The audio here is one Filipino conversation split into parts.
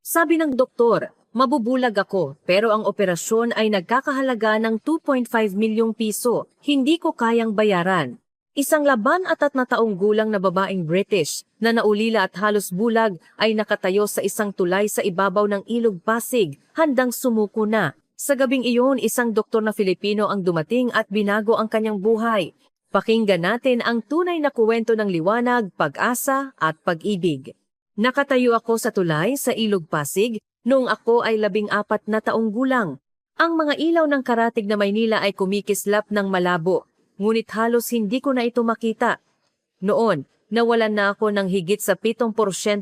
Sabi ng doktor, mabubulag ako pero ang operasyon ay nagkakahalaga ng 2.5 milyong piso. Hindi ko kayang bayaran. Isang laban at na taong gulang na babaeng British na naulila at halos bulag ay nakatayo sa isang tulay sa ibabaw ng Ilog Pasig, handang sumuko na. Sa gabing iyon, isang doktor na Filipino ang dumating at binago ang kanyang buhay. Pakinggan natin ang tunay na kuwento ng liwanag, pag-asa at pag-ibig. Nakatayo ako sa tulay sa Ilog Pasig noong ako ay 14 na taong gulang. Ang mga ilaw ng karatig na Maynila ay kumikislap ng malabo, ngunit halos hindi ko na ito makita. Noon, nawalan na ako ng higit sa 7%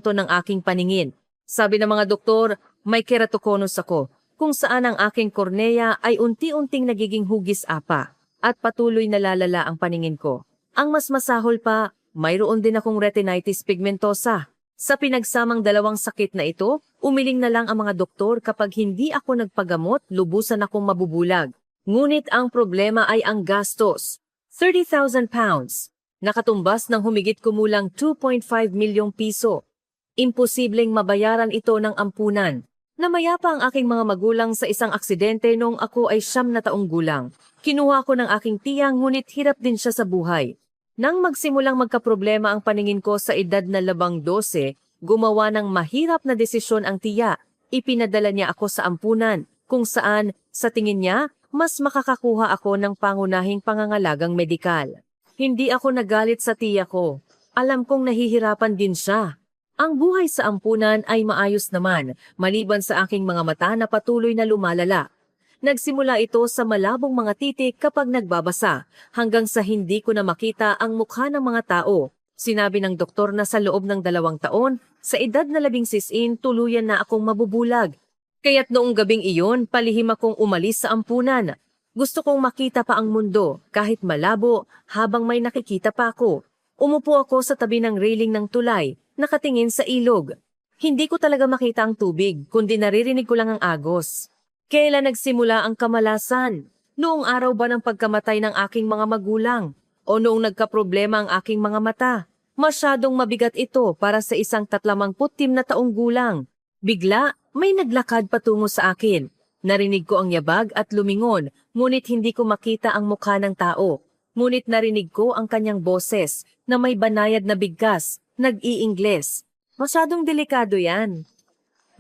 ng aking paningin. Sabi ng mga doktor, may keratoconus ako, kung saan ang aking kornea ay unti-unting nagiging hugis apa at patuloy na lalala ang paningin ko. Ang mas masahol pa, mayroon din akong retinitis pigmentosa. Sa pinagsamang dalawang sakit na ito, umiling na lang ang mga doktor kapag hindi ako nagpagamot, lubusan akong mabubulag. Ngunit ang problema ay ang gastos. 30,000 pounds. Nakatumbas ng humigit kumulang 2.5 milyong piso. Imposibleng mabayaran ito ng ampunan. Namaya pa ang aking mga magulang sa isang aksidente noong ako ay 9 na taong gulang. Kinuha ko ng aking tiyang ngunit hirap din siya sa buhay. Nang magsimulang magkaproblema ang paningin ko sa edad na 12, gumawa ng mahirap na desisyon ang tiya. Ipinadala niya ako sa ampunan, kung saan, sa tingin niya, mas makakakuha ako ng pangunahing pangangalagang medikal. Hindi ako nagalit sa tiya ko. Alam kong nahihirapan din siya. Ang buhay sa ampunan ay maayos naman, maliban sa aking mga mata na patuloy na lumalala. Nagsimula ito sa malabong mga titik kapag nagbabasa, hanggang sa hindi ko na makita ang mukha ng mga tao. Sinabi ng doktor na sa loob ng 2 taon, sa edad na 16, tuluyan na akong mabubulag. Kaya't noong gabing iyon, palihim akong umalis sa ampunan. Gusto kong makita pa ang mundo, kahit malabo, habang may nakikita pa ako. Umupo ako sa tabi ng railing ng tulay, nakatingin sa ilog. Hindi ko talaga makita ang tubig, kundi naririnig ko lang ang agos. Kailan nagsimula ang kamalasan? Noong araw ba ng pagkamatay ng aking mga magulang? O noong nagkaproblema ang aking mga mata? Masyadong mabigat ito para sa isang 30 na taong gulang. Bigla, may naglakad patungo sa akin. Narinig ko ang yabag at lumingon, ngunit hindi ko makita ang mukha ng tao. Ngunit narinig ko ang kanyang boses na may banayad na bigkas, nag-i-Ingles. Masyadong delikado yan.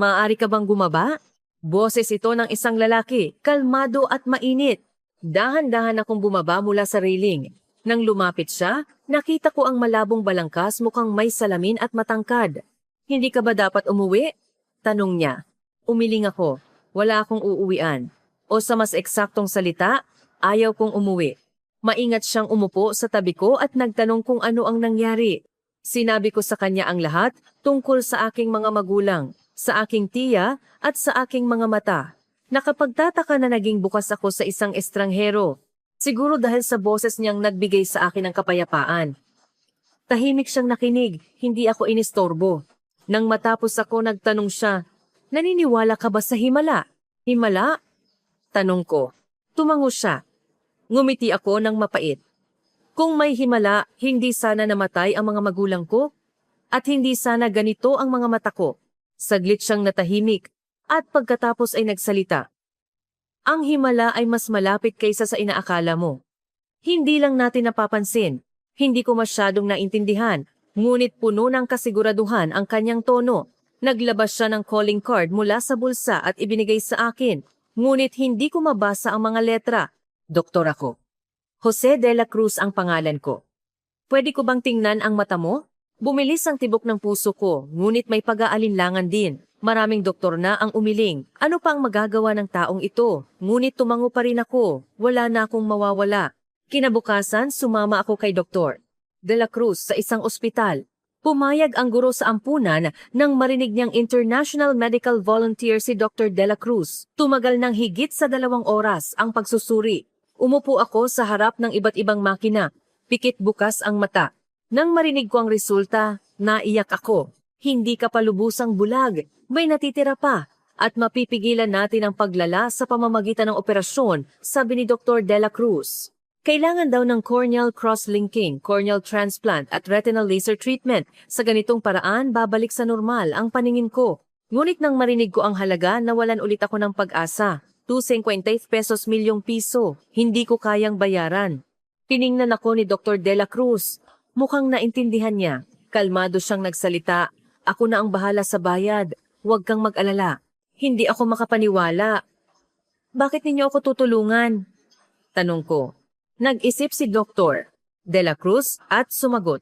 Maaari ka bang gumaba? Boses ito ng isang lalaki, kalmado at mainit. Dahan-dahan akong bumaba mula sa railing. Nang lumapit siya, nakita ko ang malabong balangkas mukhang may salamin at matangkad. Hindi ka ba dapat umuwi? Tanong niya. Umiling ako. Wala akong uuwian. O sa mas eksaktong salita, ayaw kong umuwi. Maingat siyang umupo sa tabi ko at nagtanong kung ano ang nangyari. Sinabi ko sa kanya ang lahat tungkol sa aking mga magulang, sa aking tiya at sa aking mga mata. Nakapagtataka na naging bukas ako sa isang estranghero. Siguro dahil sa boses niyang nagbigay sa akin ng kapayapaan. Tahimik siyang nakinig, hindi ako inistorbo. Nang matapos ako nagtanong siya, naniniwala ka ba sa himala? Himala? Tanong ko. Tumango siya. Ngumiti ako ng mapait. Kung may himala, hindi sana namatay ang mga magulang ko at hindi sana ganito ang mga mata ko. Saglit siyang natahimik at pagkatapos ay nagsalita. Ang himala ay mas malapit kaysa sa inaakala mo. Hindi lang natin napapansin, hindi ko masyadong naintindihan, ngunit puno ng kasiguraduhan ang kanyang tono. Naglabas siya ng calling card mula sa bulsa at ibinigay sa akin, ngunit hindi ko mabasa ang mga letra. Doktor ako. Jose de la Cruz ang pangalan ko. Pwede ko bang tingnan ang mata mo? Bumilis ang tibok ng puso ko, ngunit may pag-aalinlangan din. Maraming doktor na ang umiling. Ano pa ang magagawa ng taong ito? Ngunit tumango pa rin ako. Wala na akong mawawala. Kinabukasan, sumama ako kay Dr. de la Cruz sa isang ospital. Pumayag ang guro sa ampunan nang marinig niyang international medical volunteer si Dr. de la Cruz. Tumagal ng higit sa 2 oras ang pagsusuri. Umupo ako sa harap ng iba't ibang makina. Pikit bukas ang mata. Nang marinig ko ang resulta, naiyak ako. Hindi ka pa lubusang bulag, may natitira pa. At mapipigilan natin ang paglala sa pamamagitan ng operasyon, sabi ni Dr. de la Cruz. Kailangan daw ng corneal cross-linking, corneal transplant at retinal laser treatment. Sa ganitong paraan, babalik sa normal ang paningin ko. Ngunit nang marinig ko ang halaga, nawalan ulit ako ng pag-asa. 250 pesos milyong piso, hindi ko kayang bayaran. Tiningnan ako ni Dr. De La Cruz. Mukhang naintindihan niya. Kalmado siyang nagsalita. Ako na ang bahala sa bayad. Huwag kang mag-alala. Hindi ako makapaniwala. Bakit ninyo ako tutulungan? Tanong ko. Nag-isip si Dr. De La Cruz at sumagot.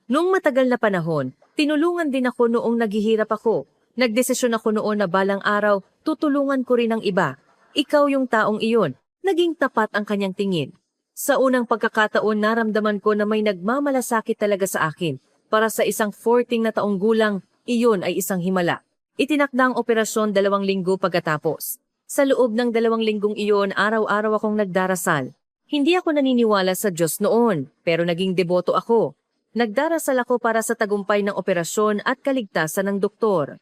Nung matagal na panahon, tinulungan din ako noong naghihirap ako. Nagdesisyon ako noon na balang araw, tutulungan ko rin ang iba. Ikaw yung taong iyon. Naging tapat ang kanyang tingin. Sa unang pagkakataon, naramdaman ko na may nagmamalasakit talaga sa akin. Para sa isang 14 na taong gulang, iyon ay isang himala. Itinakda ang operasyon 2 linggo pagkatapos. Sa loob ng 2 linggong iyon, araw-araw akong nagdarasal. Hindi ako naniniwala sa Diyos noon, pero naging deboto ako. Nagdarasal ako para sa tagumpay ng operasyon at kaligtasan ng doktor.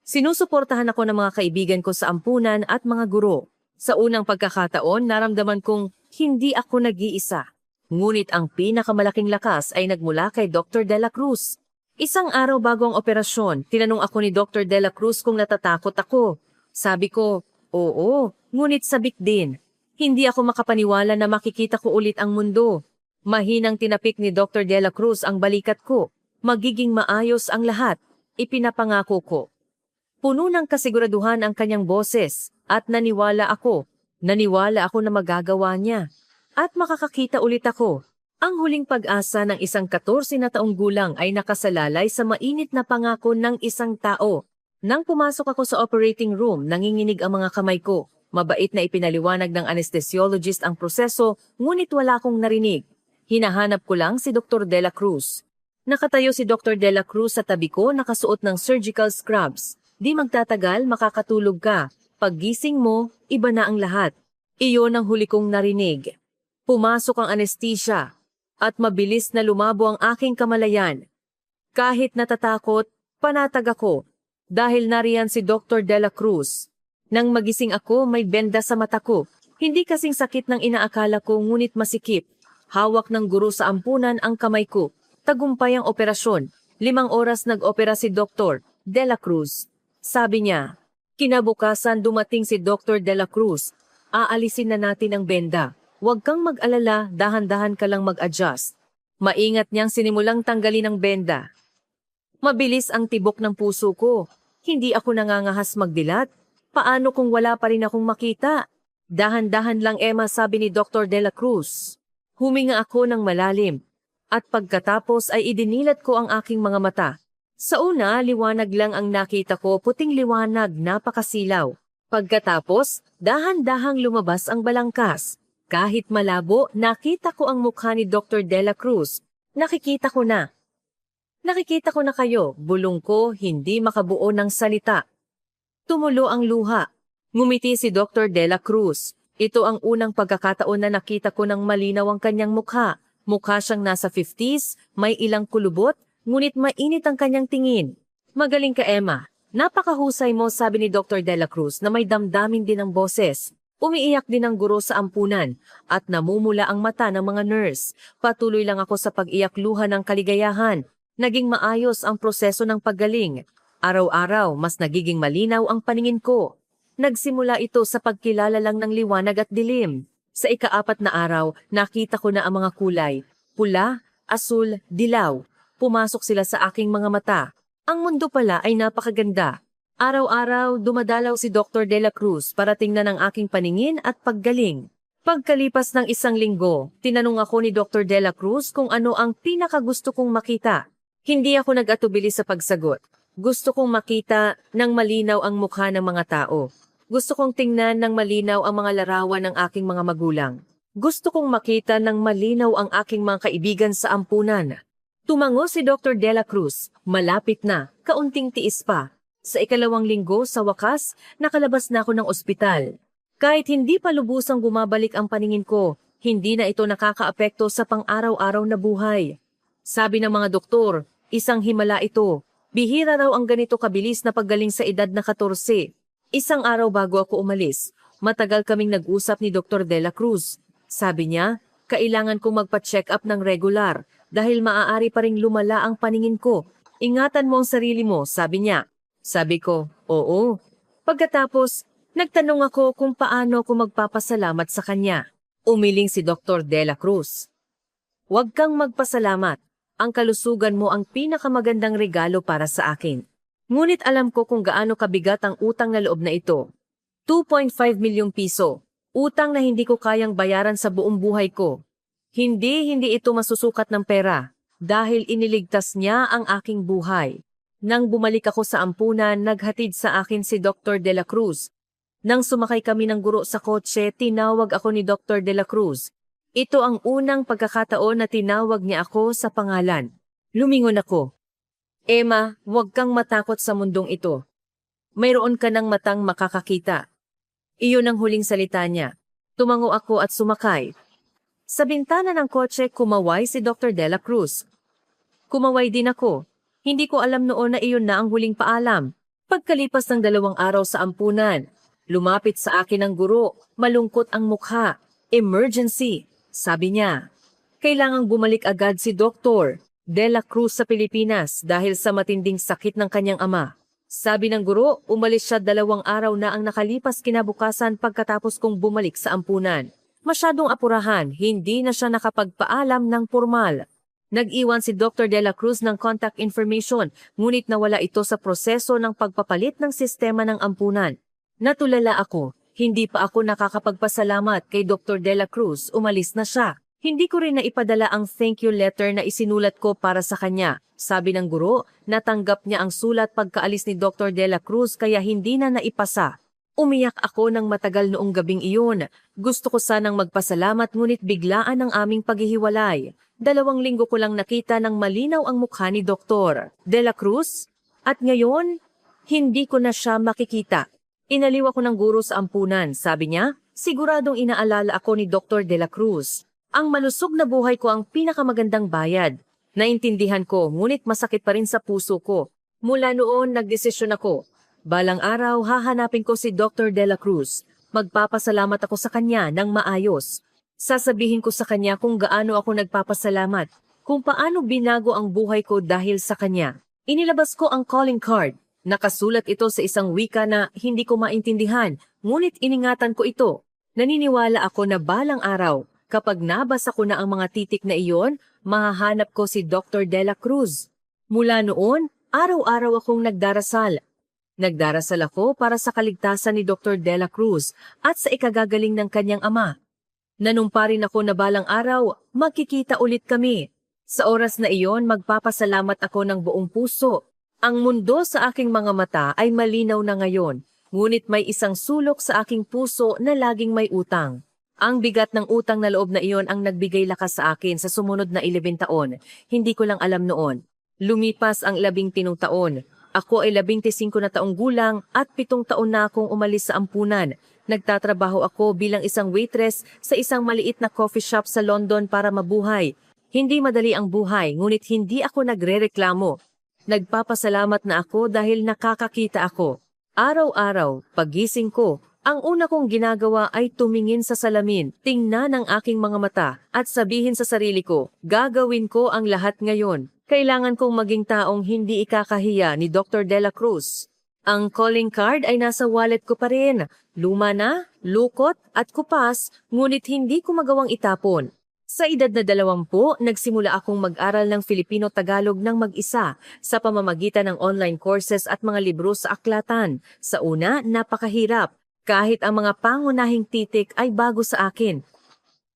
Sinusuportahan ako ng mga kaibigan ko sa ampunan at mga guro. Sa unang pagkakataon, naramdaman kong hindi ako nag-iisa. Ngunit ang pinakamalaking lakas ay nagmula kay Dr. De La Cruz. Isang araw bago ang operasyon, tinanong ako ni Dr. De La Cruz kung natatakot ako. Sabi ko, oo, ngunit sabik din. Hindi ako makapaniwala na makikita ko ulit ang mundo. Mahinang tinapik ni Dr. De La Cruz ang balikat ko. Magiging maayos ang lahat. Ipinapangako ko. Puno ng kasiguraduhan ang kanyang boses at naniwala ako. Naniwala ako na magagawa niya. At makakakita ulit ako. Ang huling pag-asa ng isang 14 na taong gulang ay nakasalalay sa mainit na pangako ng isang tao. Nang pumasok ako sa operating room, nanginginig ang mga kamay ko. Mabait na ipinaliwanag ng anesthesiologist ang proseso, ngunit wala akong narinig. Hinahanap ko lang si Dr. De La Cruz. Nakatayo si Dr. De La Cruz sa tabi ko, nakasuot ng surgical scrubs. Di magtatagal, makakatulog ka. Paggising mo, iba na ang lahat. Iyon ang huli kong narinig. Pumasok ang anesthesia at mabilis na lumabo ang aking kamalayan. Kahit natatakot, panatag ako dahil nariyan si Dr. De La Cruz. Nang magising ako, may benda sa mata ko. Hindi kasing sakit ng inaakala ko, ngunit masikip. Hawak ng guro sa ampunan ang kamay ko. Tagumpay ang operasyon. 5 oras nag-opera si Dr. De La Cruz. Sabi niya, kinabukasan dumating si Dr. De La Cruz. Aalisin na natin ang benda. Huwag kang mag-alala, dahan-dahan ka lang mag-adjust. Maingat niyang sinimulang tanggalin ang benda. Mabilis ang tibok ng puso ko. Hindi ako nangangahas magdilat. Paano kung wala pa rin akong makita? Dahan-dahan lang, Emma, sabi ni Dr. De La Cruz. Huminga ako ng malalim. At pagkatapos ay idinilat ko ang aking mga mata. Sa una, liwanag lang ang nakita ko, puting liwanag, napakasilaw. Pagkatapos, dahan-dahang lumabas ang balangkas. Kahit malabo, nakita ko ang mukha ni Dr. De La Cruz. Nakikita ko na. Nakikita ko na kayo, bulong ko, hindi makabuo ng salita. Tumulo ang luha. Ngumiti si Dr. De La Cruz. Ito ang unang pagkakataon na nakita ko ng malinaw ang kanyang mukha. Mukha siyang nasa 50s, may ilang kulubot, ngunit mainit ang kanyang tingin. Magaling ka, Emma. Napakahusay mo, sabi ni Dr. De La Cruz na may damdamin din ang boses. Umiiyak din ang guro sa ampunan at namumula ang mata ng mga nurse. Patuloy lang ako sa pag-iyak luha ng kaligayahan. Naging maayos ang proseso ng paggaling. Araw-araw, mas nagiging malinaw ang paningin ko. Nagsimula ito sa pagkilala lang ng liwanag at dilim. Sa ika-4 na araw, nakita ko na ang mga kulay. Pula, asul, dilaw. Pumasok sila sa aking mga mata. Ang mundo pala ay napakaganda. Araw-araw, dumadalaw si Dr. De La Cruz para tingnan ang aking paningin at paggaling. Pagkalipas ng 1 linggo, tinanong ako ni Dr. De La Cruz kung ano ang pinakagusto kong makita. Hindi ako nag-atubili sa pagsagot. Gusto kong makita ng malinaw ang mukha ng mga tao. Gusto kong tingnan ng malinaw ang mga larawan ng aking mga magulang. Gusto kong makita ng malinaw ang aking mga kaibigan sa ampunan. Tumango si Dr. De La Cruz. Malapit na, kaunting tiis pa. Sa 2 linggo, sa wakas, nakalabas na ako ng ospital. Kahit hindi pa lubusang bumabalik ang paningin ko, hindi na ito nakakaapekto sa pang-araw-araw na buhay. Sabi ng mga doktor, isang himala ito. Bihira raw ang ganito kabilis na paggaling sa edad na 14. 1 araw bago ako umalis, matagal kaming nag-usap ni Dr. De La Cruz. Sabi niya, kailangan kong magpa-check up ng regular dahil maaari pa ring lumala ang paningin ko. Ingatan mo ang sarili mo, sabi niya. Sabi ko, oo. Pagkatapos, nagtanong ako kung paano ko magpapasalamat sa kanya. Umiling si Dr. De La Cruz. Huwag kang magpasalamat. Ang kalusugan mo ang pinakamagandang regalo para sa akin. Ngunit alam ko kung gaano kabigat ang utang na loob na ito. 2.5 milyong piso. Utang na hindi ko kayang bayaran sa buong buhay ko. Hindi ito masusukat ng pera dahil iniligtas niya ang aking buhay. Nang bumalik ako sa ampunan, naghatid sa akin si Dr. De La Cruz. Nang sumakay kami ng guro sa kotse, tinawag ako ni Dr. De La Cruz. Ito ang unang pagkakataon na tinawag niya ako sa pangalan. Lumingon ako. Emma, huwag kang matakot sa mundong ito. Mayroon ka ng matang makakakita. Iyon ang huling salita niya. Tumango ako at sumakay. Sa bintana ng kotse, kumaway si Dr. De La Cruz. Kumaway din ako. Hindi ko alam noon na iyon na ang huling paalam. Pagkalipas ng 2 araw sa ampunan, lumapit sa akin ang guro, malungkot ang mukha. Emergency, sabi niya. Kailangang bumalik agad si Dr. De La Cruz sa Pilipinas dahil sa matinding sakit ng kanyang ama. Sabi ng guro, umalis siya 2 araw na ang nakalipas kinabukasan pagkatapos kong bumalik sa ampunan. Masyadong apurahan, hindi na siya nakapagpaalam ng formal. Nag-iwan si Dr. De La Cruz ng contact information, ngunit nawala ito sa proseso ng pagpapalit ng sistema ng ampunan. Natulala ako, hindi pa ako nakakapagpasalamat kay Dr. De La Cruz, umalis na siya. Hindi ko rin naipadala ang thank you letter na isinulat ko para sa kanya. Sabi ng guro, natanggap niya ang sulat pagkaalis ni Dr. De La Cruz kaya hindi na naipasa. Umiyak ako ng matagal noong gabing iyon. Gusto ko sanang magpasalamat ngunit biglaan ang aming paghihiwalay. 2 linggo ko lang nakita ng malinaw ang mukha ni Dr. De La Cruz. At ngayon, hindi ko na siya makikita. Inaliw ako ng guro sa ampunan. Sabi niya, siguradong inaalala ako ni Dr. De La Cruz. Ang malusog na buhay ko ang pinakamagandang bayad. Naintindihan ko, ngunit masakit pa rin sa puso ko. Mula noon, nagdesisyon ako. Balang araw, hahanapin ko si Dr. De La Cruz. Magpapasalamat ako sa kanya ng maayos. Sasabihin ko sa kanya kung gaano ako nagpapasalamat, kung paano binago ang buhay ko dahil sa kanya. Inilabas ko ang calling card. Nakasulat ito sa isang wika na hindi ko maintindihan, ngunit iningatan ko ito. Naniniwala ako na balang araw, kapag nabasa ko na ang mga titik na iyon, mahahanap ko si Dr. De La Cruz. Mula noon, araw-araw akong nagdarasal. Nagdarasal ako para sa kaligtasan ni Dr. De La Cruz at sa ikagagaling ng kanyang ama. Nanumpa rin ako na balang araw, magkikita ulit kami. Sa oras na iyon, magpapasalamat ako ng buong puso. Ang mundo sa aking mga mata ay malinaw na ngayon, ngunit may isang sulok sa aking puso na laging may utang. Ang bigat ng utang na loob na iyon ang nagbigay lakas sa akin sa sumunod na 11 taon. Hindi ko lang alam noon. Lumipas ang 13 taon. Ako ay 15 na taong gulang at 7 taon na akong umalis sa ampunan. Nagtatrabaho ako bilang isang waitress sa isang maliit na coffee shop sa London para mabuhay. Hindi madali ang buhay, ngunit hindi ako nagrereklamo. Nagpapasalamat na ako dahil nakakakita ako. Araw-araw, paggising ko, ang una kong ginagawa ay tumingin sa salamin, tingnan ang aking mga mata, at sabihin sa sarili ko, gagawin ko ang lahat ngayon. Kailangan kong maging taong hindi ikakahiya ni Dr. De La Cruz. Ang calling card ay nasa wallet ko pa rin. Luma na, lukot at kupas, ngunit hindi ko magawang itapon. Sa edad na 20, nagsimula akong mag-aral ng Filipino-Tagalog ng mag-isa sa pamamagitan ng online courses at mga libro sa aklatan. Sa una, napakahirap, kahit ang mga pangunahing titik ay bago sa akin.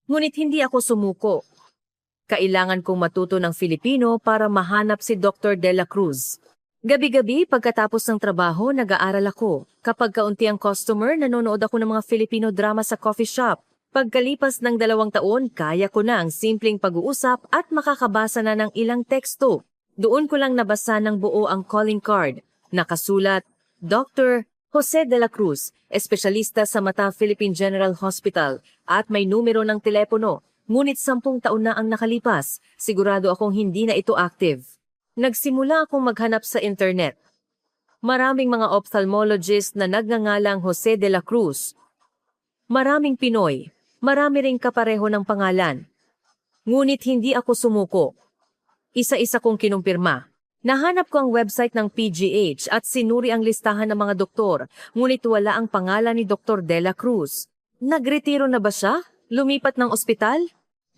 Ngunit hindi ako sumuko. Kailangan kong matuto ng Filipino para mahanap si Dr. De La Cruz. Gabi-gabi pagkatapos ng trabaho, nag-aaral ako. Kapag kaunti ang customer, nanonood ako ng mga Filipino drama sa coffee shop. Pagkalipas ng 2 taon, kaya ko na ang simpleng pag-uusap at makakabasa na ng ilang teksto. Doon ko lang nabasa ng buo ang calling card. Nakasulat, Dr. Jose De La Cruz, espesyalista sa mata Philippine General Hospital, at may numero ng telepono. Ngunit 10 taon na ang nakalipas, sigurado akong hindi na ito active. Nagsimula akong maghanap sa internet. Maraming mga ophthalmologist na nagngangalang Jose De La Cruz. Maraming Pinoy. Marami ring kapareho ng pangalan. Ngunit hindi ako sumuko. Isa-isa kong kinumpirma. Nahanap ko ang website ng PGH at sinuri ang listahan ng mga doktor, ngunit wala ang pangalan ni Dr. Dela Cruz. Nagretiro na ba siya? Lumipat ng ospital?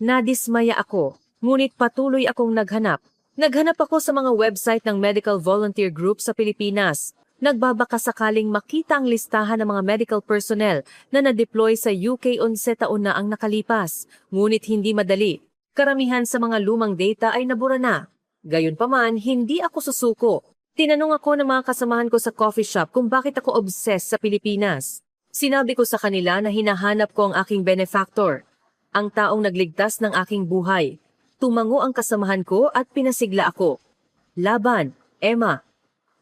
Nadismaya ako, ngunit patuloy akong naghanap. Naghanap ako sa mga website ng medical volunteer group sa Pilipinas. Nagbabaka sakaling makita ang listahan ng mga medical personnel na na-deploy sa UK 11 taon na ang nakalipas, ngunit hindi madali. Karamihan sa mga lumang data ay nabura na. Gayunpaman, hindi ako susuko. Tinanong ako ng mga kasamahan ko sa coffee shop kung bakit ako obsessed sa Pilipinas. Sinabi ko sa kanila na hinahanap ko ang aking benefactor, ang taong nagligtas ng aking buhay. Tumango ang kasamahan ko at pinasigla ako. Laban, Emma,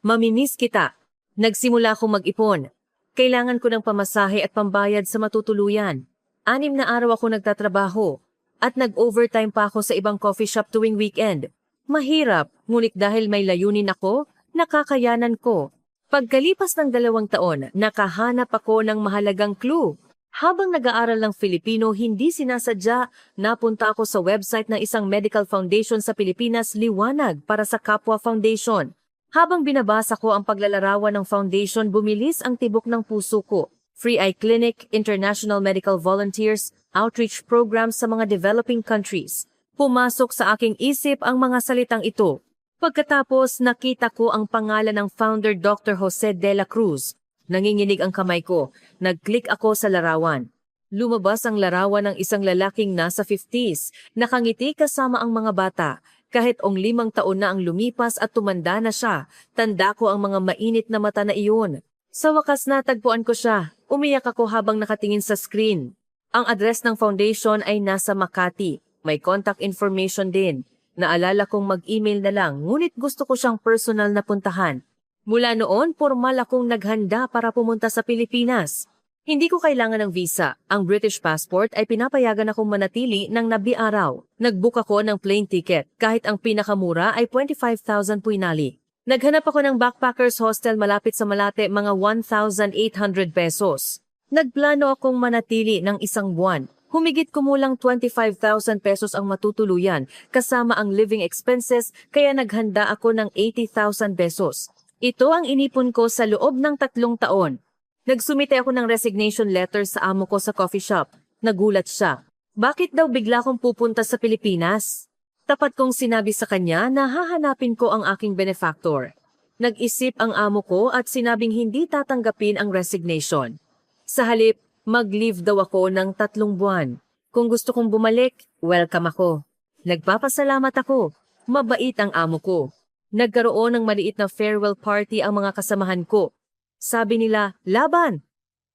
mamimiss kita. Nagsimula akong mag-ipon. Kailangan ko ng pamasahe at pambayad sa matutuluyan. 6 na araw ako nagtatrabaho at nag-overtime pa ako sa ibang coffee shop tuwing weekend. Mahirap, ngunit dahil may layunin ako, nakakayanan ko. Pagkalipas ng 2 taon, nakahanap ako ng mahalagang clue. Habang nag-aaral ng Filipino, hindi sinasadya, napunta ako sa website ng isang medical foundation sa Pilipinas, Liwanag para sa Kapwa Foundation. Habang binabasa ko ang paglalarawan ng foundation, bumilis ang tibok ng puso ko. Free eye clinic, international medical volunteers, outreach programs sa mga developing countries. Pumasok sa aking isip ang mga salitang ito. Pagkatapos, nakita ko ang pangalan ng founder Dr. Jose Dela Cruz. Nanginginig ang kamay ko. Nag-click ako sa larawan. Lumabas ang larawan ng isang lalaking nasa 50s, nakangiti kasama ang mga bata. Kahit 5 taon na ang lumipas at tumanda na siya, tanda ko ang mga mainit na mata na iyon. Sa wakas natagpuan ko siya. Umiyak ako habang nakatingin sa screen. Ang address ng foundation ay nasa Makati. May contact information din. Naalala kong mag-email na lang, ngunit gusto ko siyang personal na puntahan. Mula noon, formal akong naghanda para pumunta sa Pilipinas. Hindi ko kailangan ng visa. Ang British passport ay pinapayagan akong manatili ng 9 araw. Nag-book ako ng plane ticket, kahit ang pinakamura ay 25,000 puinali. Naghanap ako ng backpackers hostel malapit sa Malate, mga 1,800 pesos. Nagplano akong manatili ng 1 buwan. Humigit kumulang 25,000 pesos ang matutuluyan, kasama ang living expenses, kaya naghanda ako ng 80,000 pesos. Ito ang inipon ko sa loob ng 3 taon. Nagsumite ako ng resignation letter sa amo ko sa coffee shop. Nagulat siya. Bakit daw bigla kong pupunta sa Pilipinas? Tapat kong sinabi sa kanya na hahanapin ko ang aking benefactor. Nag-isip ang amo ko at sinabing hindi tatanggapin ang resignation. Sa halip, mag-leave daw ako ng 3 buwan. Kung gusto kong bumalik, welcome ako. Nagpapasalamat ako. Mabait ang amo ko. Nagkaroon ng maliit na farewell party ang mga kasamahan ko. Sabi nila, laban!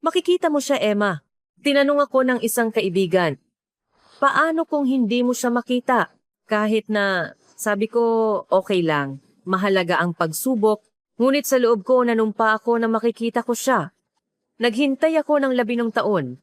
Makikita mo siya, Emma. Tinanong ako ng isang kaibigan, paano kung hindi mo siya makita? Kahit na, sabi ko, okay lang. Mahalaga ang pagsubok. Ngunit sa loob ko nanumpa ako na makikita ko siya. Naghintay ako ng 11 taon.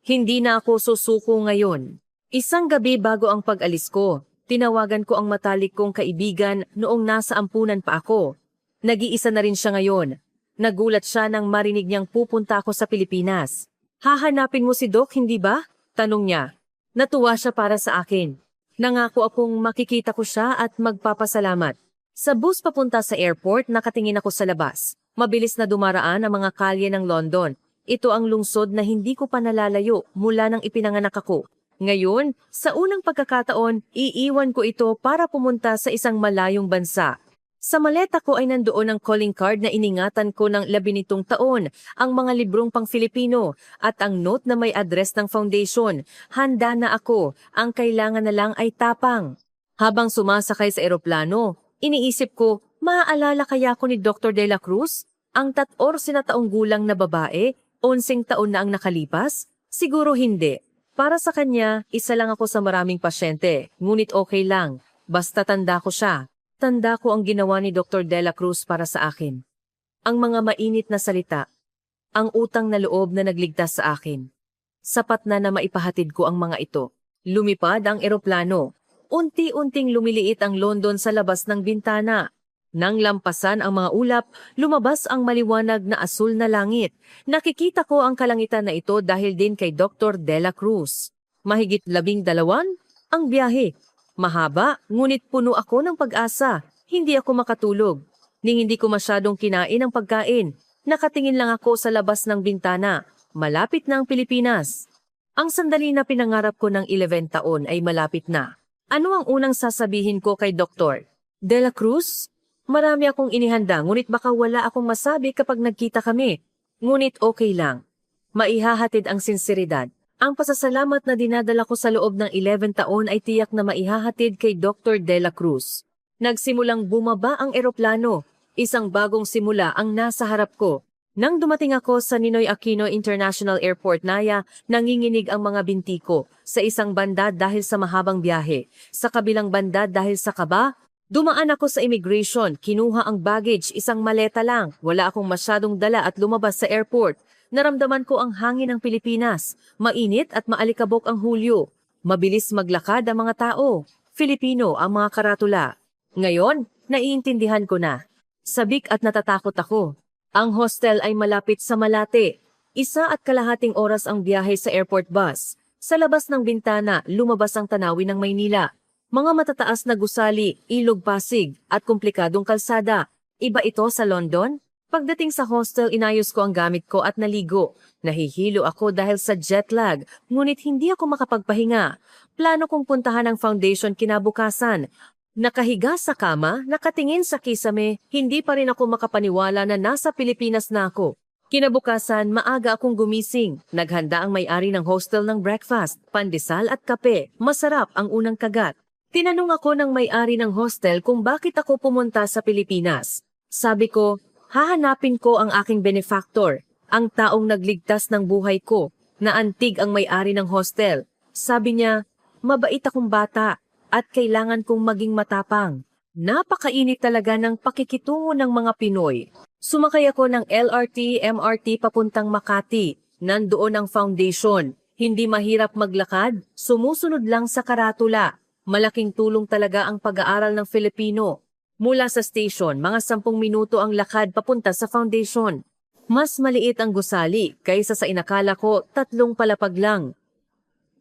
Hindi na ako susuko ngayon. Isang gabi bago ang pag-alis ko, tinawagan ko ang matalik kong kaibigan noong nasa ampunan pa ako. Nag-iisa na rin siya ngayon. Nagulat siya nang marinig niyang pupunta ako sa Pilipinas. Hahanapin mo si Doc, hindi ba? Tanong niya. Natuwa siya para sa akin. Nangako akong makikita ko siya at magpapasalamat. Sa bus papunta sa airport, nakatingin ako sa labas. Mabilis na dumaraan ang mga kalye ng London. Ito ang lungsod na hindi ko pa nalalayo mula nang ipinanganak ako. Ngayon, sa unang pagkakataon, iiwan ko ito para pumunta sa isang malayong bansa. Sa maleta ko ay nandoon ang calling card na iningatan ko ng 17 taon, ang mga librong pang Filipino, at ang note na may address ng foundation. Handa na ako, ang kailangan na lang ay tapang. Habang sumasakay sa eroplano, iniisip ko, maaalala kaya ko ni Dr. Dela Cruz? Ang 14 na taong gulang na babae, 11 taon na ang nakalipas? Siguro hindi. Para sa kanya, isa lang ako sa maraming pasyente, ngunit okay lang, basta tanda ko siya. Tanda ko ang ginawa ni Dr. Dela Cruz para sa akin. Ang mga mainit na salita, ang utang na loob na nagligtas sa akin. Sapat na maipahatid ko ang mga ito. Lumipad ang eroplano. Unti-unting lumiliit ang London sa labas ng bintana. Nang lampasan ang mga ulap, lumabas ang maliwanag na asul na langit. Nakikita ko ang kalangitan na ito dahil din kay Dr. Dela Cruz. Mahigit 12 ang biyahe. Mahaba, ngunit puno ako ng pag-asa. Hindi ako makatulog. Hindi ko masyadong kinain ang pagkain. Nakatingin lang ako sa labas ng bintana. Malapit na ang Pilipinas. Ang sandali na pinangarap ko ng 11 taon ay malapit na. Ano ang unang sasabihin ko kay Dr. De La Cruz? Marami akong inihanda, ngunit baka wala akong masabi kapag nagkita kami. Ngunit okay lang. Maihahatid ang sinseridad. Ang pasasalamat na dinadala ko sa loob ng 11 taon ay tiyak na maihahatid kay Dr. De La Cruz. Nagsimulang bumaba ang eroplano. Isang bagong simula ang nasa harap ko. Nang dumating ako sa Ninoy Aquino International Airport, Naya, nanginginig ang mga binti ko. Sa isang banda dahil sa mahabang biyahe. Sa kabilang banda dahil sa kaba. Dumaan ako sa immigration, kinuha ang baggage, isang maleta lang. Wala akong masyadong dala at lumabas sa airport. Naramdaman ko ang hangin ng Pilipinas. Mainit at maalikabok ang Hulyo. Mabilis maglakad ang mga tao. Filipino ang mga karatula. Ngayon, naiintindihan ko na. Sabik at natatakot ako. Ang hostel ay malapit sa Malate. 1.5 oras ang biyahe sa airport bus. Sa labas ng bintana, lumabas ang tanawin ng Maynila. Mga matataas na gusali, ilog Pasig, at komplikadong kalsada. Iba ito sa London? Pagdating sa hostel, inayos ko ang gamit ko at naligo. Nahihilo ako dahil sa jet lag, ngunit hindi ako makapagpahinga. Plano kong puntahan ang foundation kinabukasan. Nakahiga sa kama, nakatingin sa kisame, hindi pa rin ako makapaniwala na nasa Pilipinas na ako. Kinabukasan, maaga akong gumising. Naghanda ang may-ari ng hostel ng breakfast, pandesal at kape. Masarap ang unang kagat. Tinanong ako ng may-ari ng hostel kung bakit ako pumunta sa Pilipinas. Sabi ko, hahanapin ko ang aking benefactor, ang taong nagligtas ng buhay ko, na antig ang may-ari ng hostel. Sabi niya, mabait akong bata at kailangan kong maging matapang. Napakainit talaga ng pakikitungo ng mga Pinoy. Sumakay ako ng LRT, MRT papuntang Makati. Nandoon ang foundation. Hindi mahirap maglakad, sumusunod lang sa karatula. Malaking tulong talaga ang pag-aaral ng Filipino. Mula sa station, mga 10 minuto ang lakad papunta sa foundation. Mas maliit ang gusali kaysa sa inakala ko 3 palapag lang.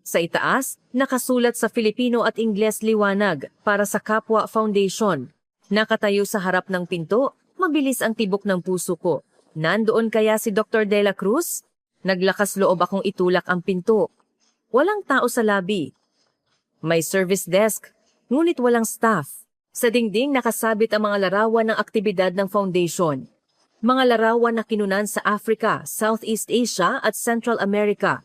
Sa itaas, nakasulat sa Filipino at Ingles liwanag para sa Kapwa Foundation. Nakatayo sa harap ng pinto, mabilis ang tibok ng puso ko. Nandoon kaya si Dr. De La Cruz? Naglakas loob akong itulak ang pinto. Walang tao sa lobby. May service desk, ngunit walang staff. Sa dingding nakasabit ang mga larawan ng aktibidad ng foundation. Mga larawan na kinunan sa Africa, Southeast Asia at Central America.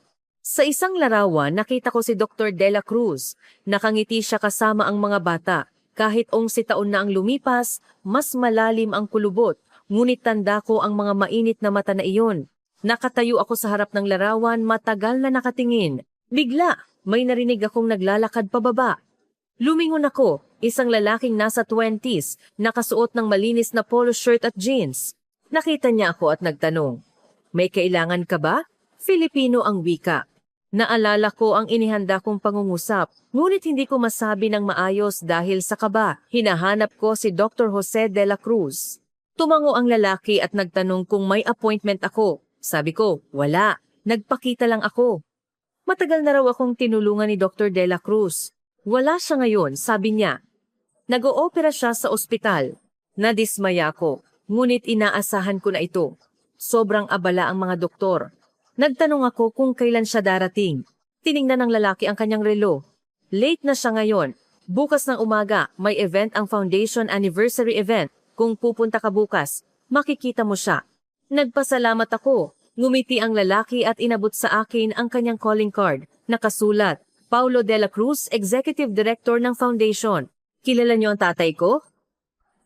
Sa isang larawan, nakita ko si Dr. De La Cruz. Nakangiti siya kasama ang mga bata. Kahit 11 taon na ang lumipas, mas malalim ang kulubot. Ngunit tanda ko ang mga mainit na mata na iyon. Nakatayo ako sa harap ng larawan, matagal na nakatingin. Bigla, may narinig akong naglalakad pababa. Lumingon ako, isang lalaking nasa 20s, nakasuot ng malinis na polo shirt at jeans. Nakita niya ako at nagtanong, "May kailangan ka ba?" Filipino ang wika. Naalala ko ang inihanda kong pangungusap, ngunit hindi ko masabi ng maayos dahil sa kaba. Hinahanap ko si Dr. Jose De La Cruz. Tumango ang lalaki at nagtanong kung may appointment ako. Sabi ko, wala. Nagpakita lang ako. Matagal na raw akong tinulungan ni Dr. De La Cruz. Wala siya ngayon, sabi niya. Nag-oopera siya sa ospital. Nadismaya ko, ngunit inaasahan ko na ito. Sobrang abala ang mga doktor. Nagtanong ako kung kailan siya darating. Tiningnan ng lalaki ang kanyang relo. Late na siya ngayon. Bukas ng umaga, may event ang Foundation Anniversary Event. Kung pupunta ka bukas, makikita mo siya. Nagpasalamat ako. Ngumiti ang lalaki at inabot sa akin ang kanyang calling card. Nakasulat, Paulo De La Cruz, Executive Director ng Foundation. Kilala niyo ang tatay ko?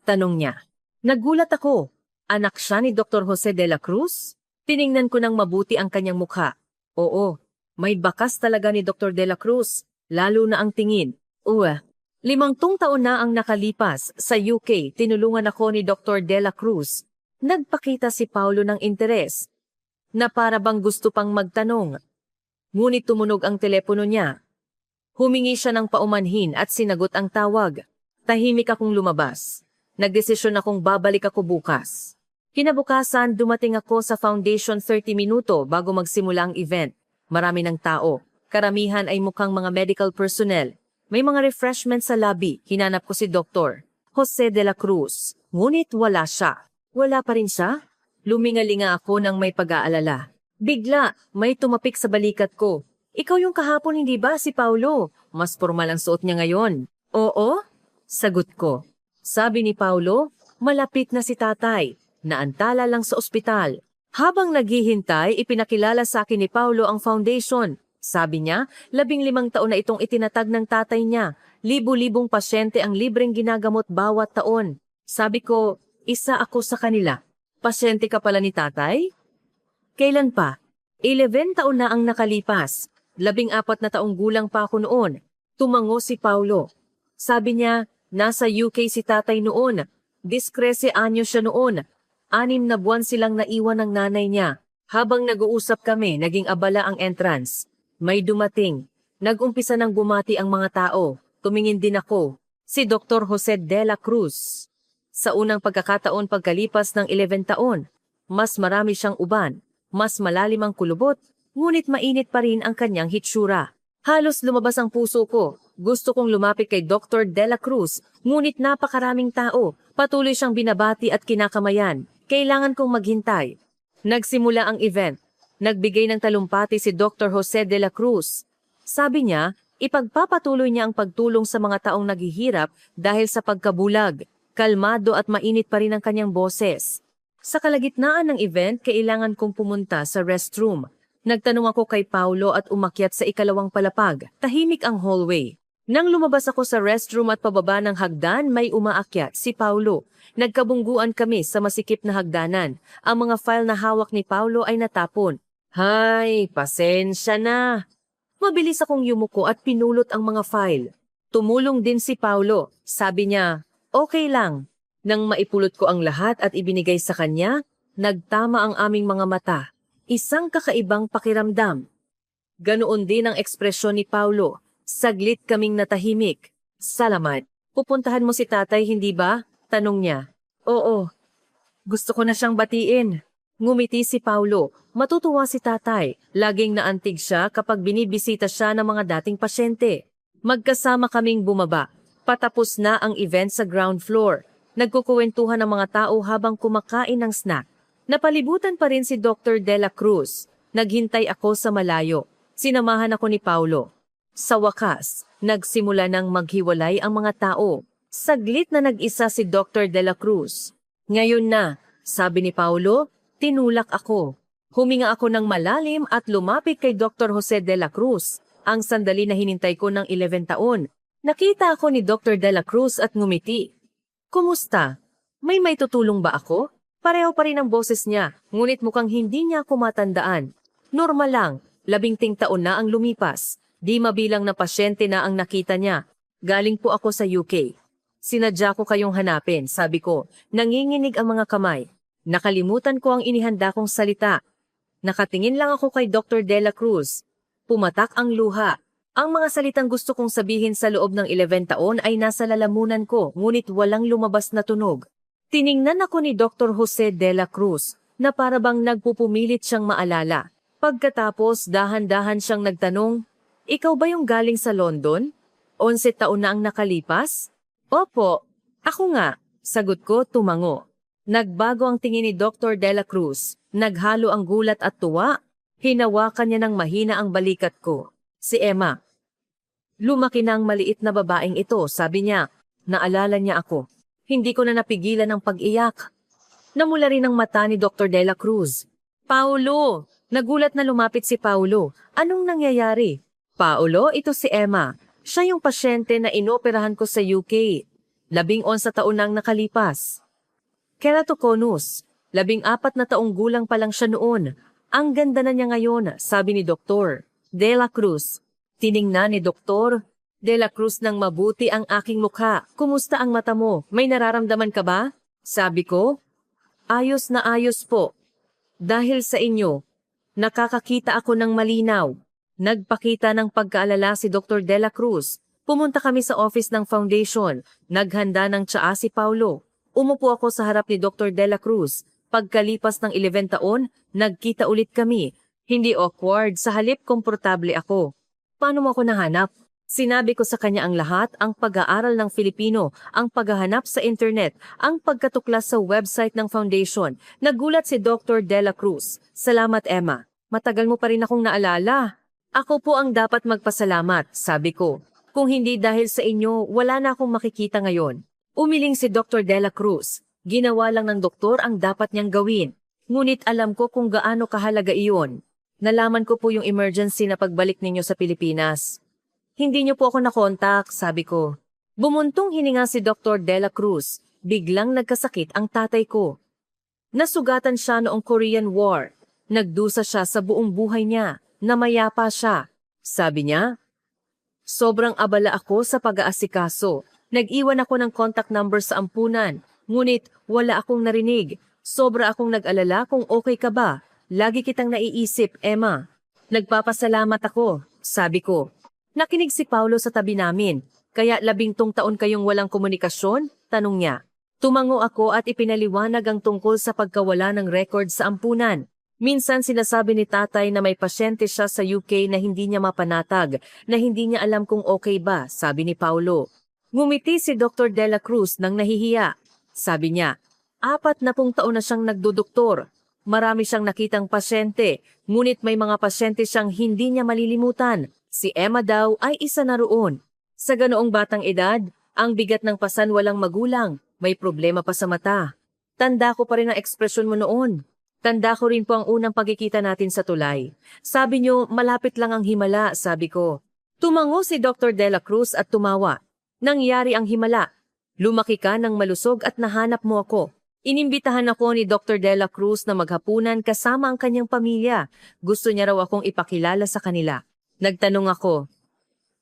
Tanong niya. Nagulat ako. Anak siya ni Dr. Jose De La Cruz? Tiningnan ko ng mabuti ang kanyang mukha. Oo, may bakas talaga ni Dr. De La Cruz, lalo na ang tingin. 5 taon na ang nakalipas. Sa UK, tinulungan ako ni Dr. De La Cruz. Nagpakita si Paulo ng interes, na para bang gusto pang magtanong. Ngunit tumunog ang telepono niya. Humingi siya ng paumanhin at sinagot ang tawag. Tahimik akong lumabas. Nagdesisyon akong babalik ako bukas. Kinabukasan, dumating ako sa foundation 30 minuto bago magsimula ang event. Marami ng tao. Karamihan ay mukhang mga medical personnel. May mga refreshments sa lobby. Hinanap ko si doktor. Jose de la Cruz. Ngunit wala siya. Wala pa rin siya? Lumingalinga ako ng may pag-aalala. Bigla, may tumapik sa balikat ko. Ikaw yung kahapon, hindi ba, si Paulo? Mas formal ang suot niya ngayon. Oo? Sagot ko. Sabi ni Paulo, malapit na si tatay. Naantala lang sa ospital. Habang naghihintay, ipinakilala sa akin ni Paulo ang foundation. Sabi niya, 15 taon na itong itinatag ng tatay niya. Libu-libong pasyente ang libreng ginagamot bawat taon. Sabi ko, isa ako sa kanila. Pasyente ka pala ni tatay? Kailan pa? 11 taon na ang nakalipas. 14 na taong gulang pa ako noon. Tumango si Paulo. Sabi niya, nasa UK si tatay noon. 13 anyos siya noon. 6 na buwan silang naiwan ng nanay niya. Habang nag-uusap kami, naging abala ang entrance. May dumating. Nag-umpisa ng bumati ang mga tao. Tumingin din ako. Si Dr. Jose de la Cruz. Sa unang pagkakataon pagkalipas ng 11 taon, mas marami siyang uban, mas malalim ang kulubot, ngunit mainit pa rin ang kanyang hitsura. Halos lumabas ang puso ko. Gusto kong lumapit kay Dr. de la Cruz, ngunit napakaraming tao. Patuloy siyang binabati at kinakamayan. Kailangan kong maghintay. Nagsimula ang event. Nagbigay ng talumpati si Dr. Jose de la Cruz. Sabi niya, ipagpapatuloy niya ang pagtulong sa mga taong naghihirap dahil sa pagkabulag. Kalmado at mainit pa rin ang kanyang boses. Sa kalagitnaan ng event, kailangan kong pumunta sa restroom. Nagtanong ako kay Paulo at umakyat sa ikalawang palapag. Tahimik ang hallway. Nang lumabas ako sa restroom at pababa ng hagdan, may umaakyat si Paulo. Nagkabungguan kami sa masikip na hagdanan. Ang mga file na hawak ni Paulo ay natapon. Hay, pasensya na. Mabilis akong yumuko at pinulot ang mga file. Tumulong din si Paulo. Sabi niya, okay lang. Nang maipulot ko ang lahat at ibinigay sa kanya, nagtama ang aming mga mata. Isang kakaibang pakiramdam. Ganoon din ang ekspresyon ni Paulo. Saglit kaming natahimik. Salamat. Pupuntahan mo si tatay, hindi ba? Tanong niya. Oo. Gusto ko na siyang batiin. Ngumiti si Paulo. Matutuwa si tatay. Laging naantig siya kapag binibisita siya ng mga dating pasyente. Magkasama kaming bumaba. Patapos na ang event sa ground floor. Nagkukuwentuhan ng mga tao habang kumakain ng snack. Napalibutan pa rin si Dr. de la Cruz. Naghintay ako sa malayo. Sinamahan ako ni Paulo. Sa wakas, nagsimula ng maghiwalay ang mga tao. Saglit na nag-isa si Dr. de la Cruz. Ngayon na, sabi ni Paulo, tinulak ako. Huminga ako ng malalim at lumapit kay Dr. Jose de la Cruz. Ang sandali na hinintay ko ng 11 taon. Nakita ako ni Dr. de la Cruz at ngumiti. Kumusta? May tutulong ba ako? Pareho pa rin ang boses niya, ngunit mukhang hindi niya ako matandaan. Normal lang, 10 taon na ang lumipas. Di mabilang na pasyente na ang nakita niya. Galing po ako sa UK. Sinadya ko kayong hanapin, sabi ko. Nanginginig ang mga kamay. Nakalimutan ko ang inihanda kong salita. Nakatingin lang ako kay Dr. de la Cruz. Pumatak ang luha. Ang mga salitang gusto kong sabihin sa loob ng 11 taon ay nasa lalamunan ko, ngunit walang lumabas na tunog. Tiningnan ako ni Dr. Jose de la Cruz na parabang nagpupumilit siyang maalala. Pagkatapos dahan-dahan siyang nagtanong, ikaw ba yung galing sa London? 11 taon na ang nakalipas? Opo, ako nga, sagot ko tumango. Nagbago ang tingin ni Dr. de la Cruz. Naghalo ang gulat at tuwa. Hinawakan niya ng mahina ang balikat ko. Si Emma. Lumaki na ang maliit na babaeng ito, sabi niya. Naalala niya ako. Hindi ko na napigilan ang pag-iyak. Namula rin ang mata ni Dr. de la Cruz. Paulo! Nagulat na lumapit si Paulo. Anong nangyayari? Paulo, ito si Emma. Siya yung pasyente na inoperahan ko sa UK. 11 taon nang nakalipas. Keratoconus. 14 na taong gulang pa lang siya noon. Ang ganda na niya ngayon, sabi ni Dr. de la Cruz. Tiningnan ni Dr. de la Cruz ng mabuti ang aking mukha. Kumusta ang mata mo? May nararamdaman ka ba? Sabi ko. Ayos na ayos po. Dahil sa inyo, nakakakita ako ng malinaw. Nagpakita ng pagkaalala si Dr. de la Cruz. Pumunta kami sa office ng foundation. Naghanda ng tsaa si Paulo. Umupo ako sa harap ni Dr. de la Cruz. Pagkalipas ng 11 taon, nagkita ulit kami. Hindi awkward, sa halip komportable ako. Paano mo ako nahanap? Sinabi ko sa kanya ang lahat, ang pag-aaral ng Filipino, ang paghahanap sa internet, ang pagkatuklas sa website ng foundation. Nagulat si Dr. Dela Cruz. Salamat, Emma. Matagal mo pa rin akong naalala. Ako po ang dapat magpasalamat, sabi ko. Kung hindi dahil sa inyo, wala na akong makikita ngayon. Umiling si Dr. Dela Cruz. Ginawa lang ng doktor ang dapat niyang gawin. Ngunit alam ko kung gaano kahalaga iyon. Nalaman ko po yung emergency na pagbalik ninyo sa Pilipinas. Hindi niyo po ako nakontak, sabi ko. Bumuntong hininga si Dr. Dela Cruz. Biglang nagkasakit ang tatay ko. Nasugatan siya noong Korean War. Nagdusa siya sa buong buhay niya. Namayapa siya. Sabi niya, sobrang abala ako sa pag-aasikaso. Nag-iwan ako ng contact number sa ampunan. Ngunit wala akong narinig. Sobra akong nag-alala kung okay ka ba. Lagi kitang naiisip, Emma. Nagpapasalamat ako, sabi ko. Nakinig si Paulo sa tabi namin. Kaya 12 taon kayong walang komunikasyon? Tanong niya. Tumango ako at ipinaliwanag ang tungkol sa pagkawala ng record sa ampunan. Minsan sinasabi ni tatay na may pasyente siya sa UK na hindi niya mapanatag, na hindi niya alam kung okay ba, sabi ni Paulo. Ngumiti si Dr. Dela Cruz nang nahihiya. Sabi niya, 40 taon na siyang nagduduktor. Marami siyang nakitang pasyente, ngunit may mga pasyente siyang hindi niya malilimutan. Si Emma daw ay isa na roon. Sa ganoong batang edad, ang bigat ng pasan walang magulang, may problema pa sa mata. Tanda ko pa rin ang ekspresyon mo noon. Tanda ko rin po ang unang pagkikita natin sa tulay. Sabi niyo, malapit lang ang himala, sabi ko. Tumango si Dr. Dela Cruz at tumawa. Nangyari ang himala. Lumaki ka ng malusog at nahanap mo ako. Inimbitahan ako ni Dr. Dela Cruz na maghapunan kasama ang kanyang pamilya. Gusto niya raw akong ipakilala sa kanila. Nagtanong ako,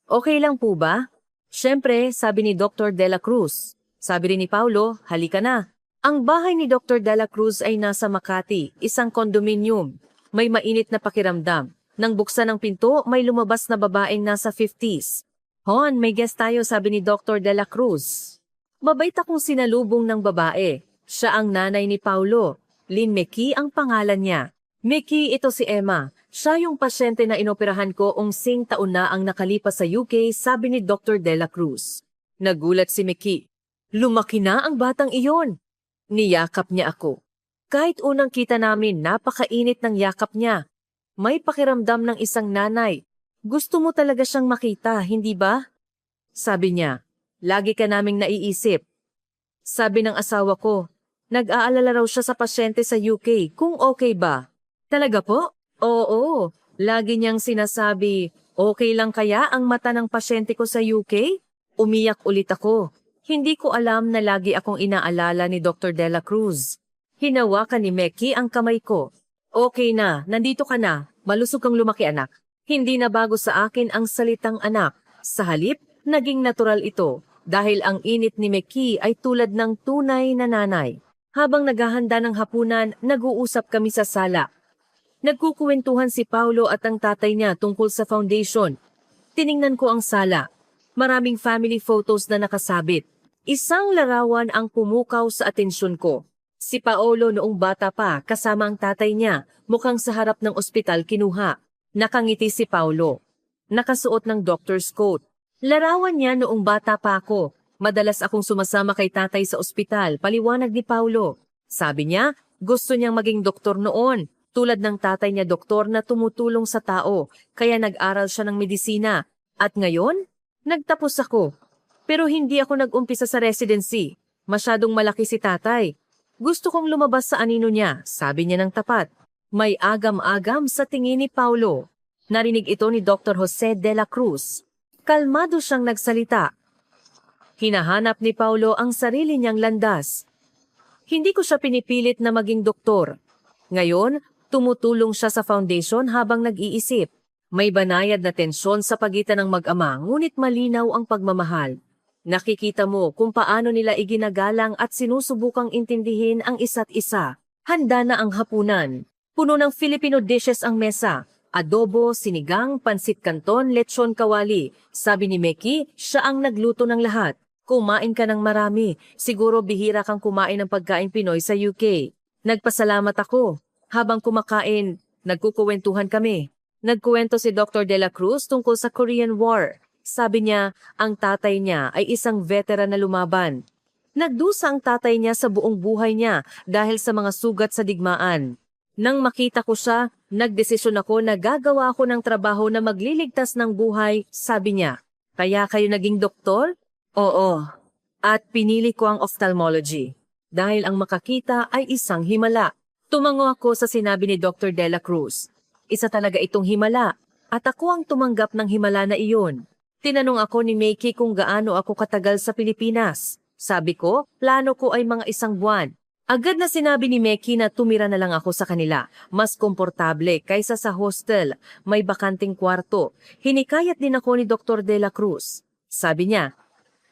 okay lang po ba? Siyempre, sabi ni Dr. Dela Cruz. Sabi rin ni Paulo, halika na. Ang bahay ni Dr. Dela Cruz ay nasa Makati, isang kondominium. May mainit na pakiramdam. Nang buksan ang pinto, may lumabas na babaeng nasa 50s. Hon, may guest tayo, sabi ni Dr. Dela Cruz. Mabait akong sinalubong ng babae. Siya ang nanay ni Paulo. Lynn Meki ang pangalan niya. Meki, ito si Emma. Siya yung pasyente na inoperahan ko 11 taon na ang nakalipas sa UK, sabi ni Dr. Dela Cruz. Nagulat si Meki. Lumaki na ang batang iyon. Niyakap niya ako. Kahit unang kita namin, napakainit ng yakap niya. May pakiramdam ng isang nanay. Gusto mo talaga siyang makita, hindi ba? Sabi niya, lagi ka naming naiisip. Sabi ng asawa ko, nag-aalala raw siya sa pasyente sa UK, kung okay ba? Talaga po? Oo, lagi niyang sinasabi, okay lang kaya ang mata ng pasyente ko sa UK? Umiyak ulit ako. Hindi ko alam na lagi akong inaalala ni Dr. Dela Cruz. Hinawakan ni Meki ang kamay ko. Okay na, nandito ka na. Malusog kang lumaki anak. Hindi na bago sa akin ang salitang anak. Sa halip, naging natural ito. Dahil ang init ni Meki ay tulad ng tunay na nanay. Habang naghahanda ng hapunan, nag-uusap kami sa sala. Nagkukuwentuhan si Paulo at ang tatay niya tungkol sa foundation. Tiningnan ko ang sala. Maraming family photos na nakasabit. Isang larawan ang pumukaw sa atensyon ko. Si Paolo noong bata pa kasama ang tatay niya, mukhang sa harap ng ospital kinuha. Nakangiti si Paulo. Nakasuot ng doctor's coat. Larawan niya noong bata pa ako. Madalas akong sumasama kay tatay sa ospital, paliwanag ni Paulo. Sabi niya, gusto niyang maging doktor noon. Tulad ng tatay niya doktor na tumutulong sa tao, kaya nag-aral siya ng medisina. At ngayon, nagtapos ako. Pero hindi ako nag-umpisa sa residency. Masyadong malaki si tatay. Gusto kong lumabas sa anino niya, sabi niya ng tapat. May agam-agam sa tingin ni Paulo. Narinig ito ni Dr. Jose de la Cruz. Kalmado siyang nagsalita. Hinahanap ni Paulo ang sarili niyang landas. Hindi ko siya pinipilit na maging doktor. Ngayon, tumutulong siya sa foundation habang nag-iisip. May banayad na tensyon sa pagitan ng mag-ama, ngunit malinaw ang pagmamahal. Nakikita mo kung paano nila iginagalang at sinusubukang intindihin ang isa't isa. Handa na ang hapunan. Puno ng Filipino dishes ang mesa. Adobo, sinigang, pansit canton, lechon kawali. Sabi ni Meki, siya ang nagluto ng lahat. Kumain ka ng marami. Siguro bihira kang kumain ng pagkain Pinoy sa UK. Nagpasalamat ako. Habang kumakain, nagkukuwentuhan kami. Nagkuwento si Dr. De La Cruz tungkol sa Korean War. Sabi niya, ang tatay niya ay isang veteran na lumaban. Nagdusa ang tatay niya sa buong buhay niya dahil sa mga sugat sa digmaan. Nang makita ko siya, nagdesisyon ako na gagawa ako ng trabaho na magliligtas ng buhay, sabi niya. Kaya kayo naging doktor? Oo. At pinili ko ang ophthalmology. Dahil ang makakita ay isang himala. Tumango ako sa sinabi ni Dr. Dela Cruz. Isa talaga itong himala. At ako ang tumanggap ng himala na iyon. Tinanong ako ni Makey kung gaano ako katagal sa Pilipinas. Sabi ko, plano ko ay mga 1 buwan. Agad na sinabi ni Makey na tumira na lang ako sa kanila. Mas komportable kaysa sa hostel. May bakanting kwarto. Hinikayat din ako ni Dr. Dela Cruz. Sabi niya,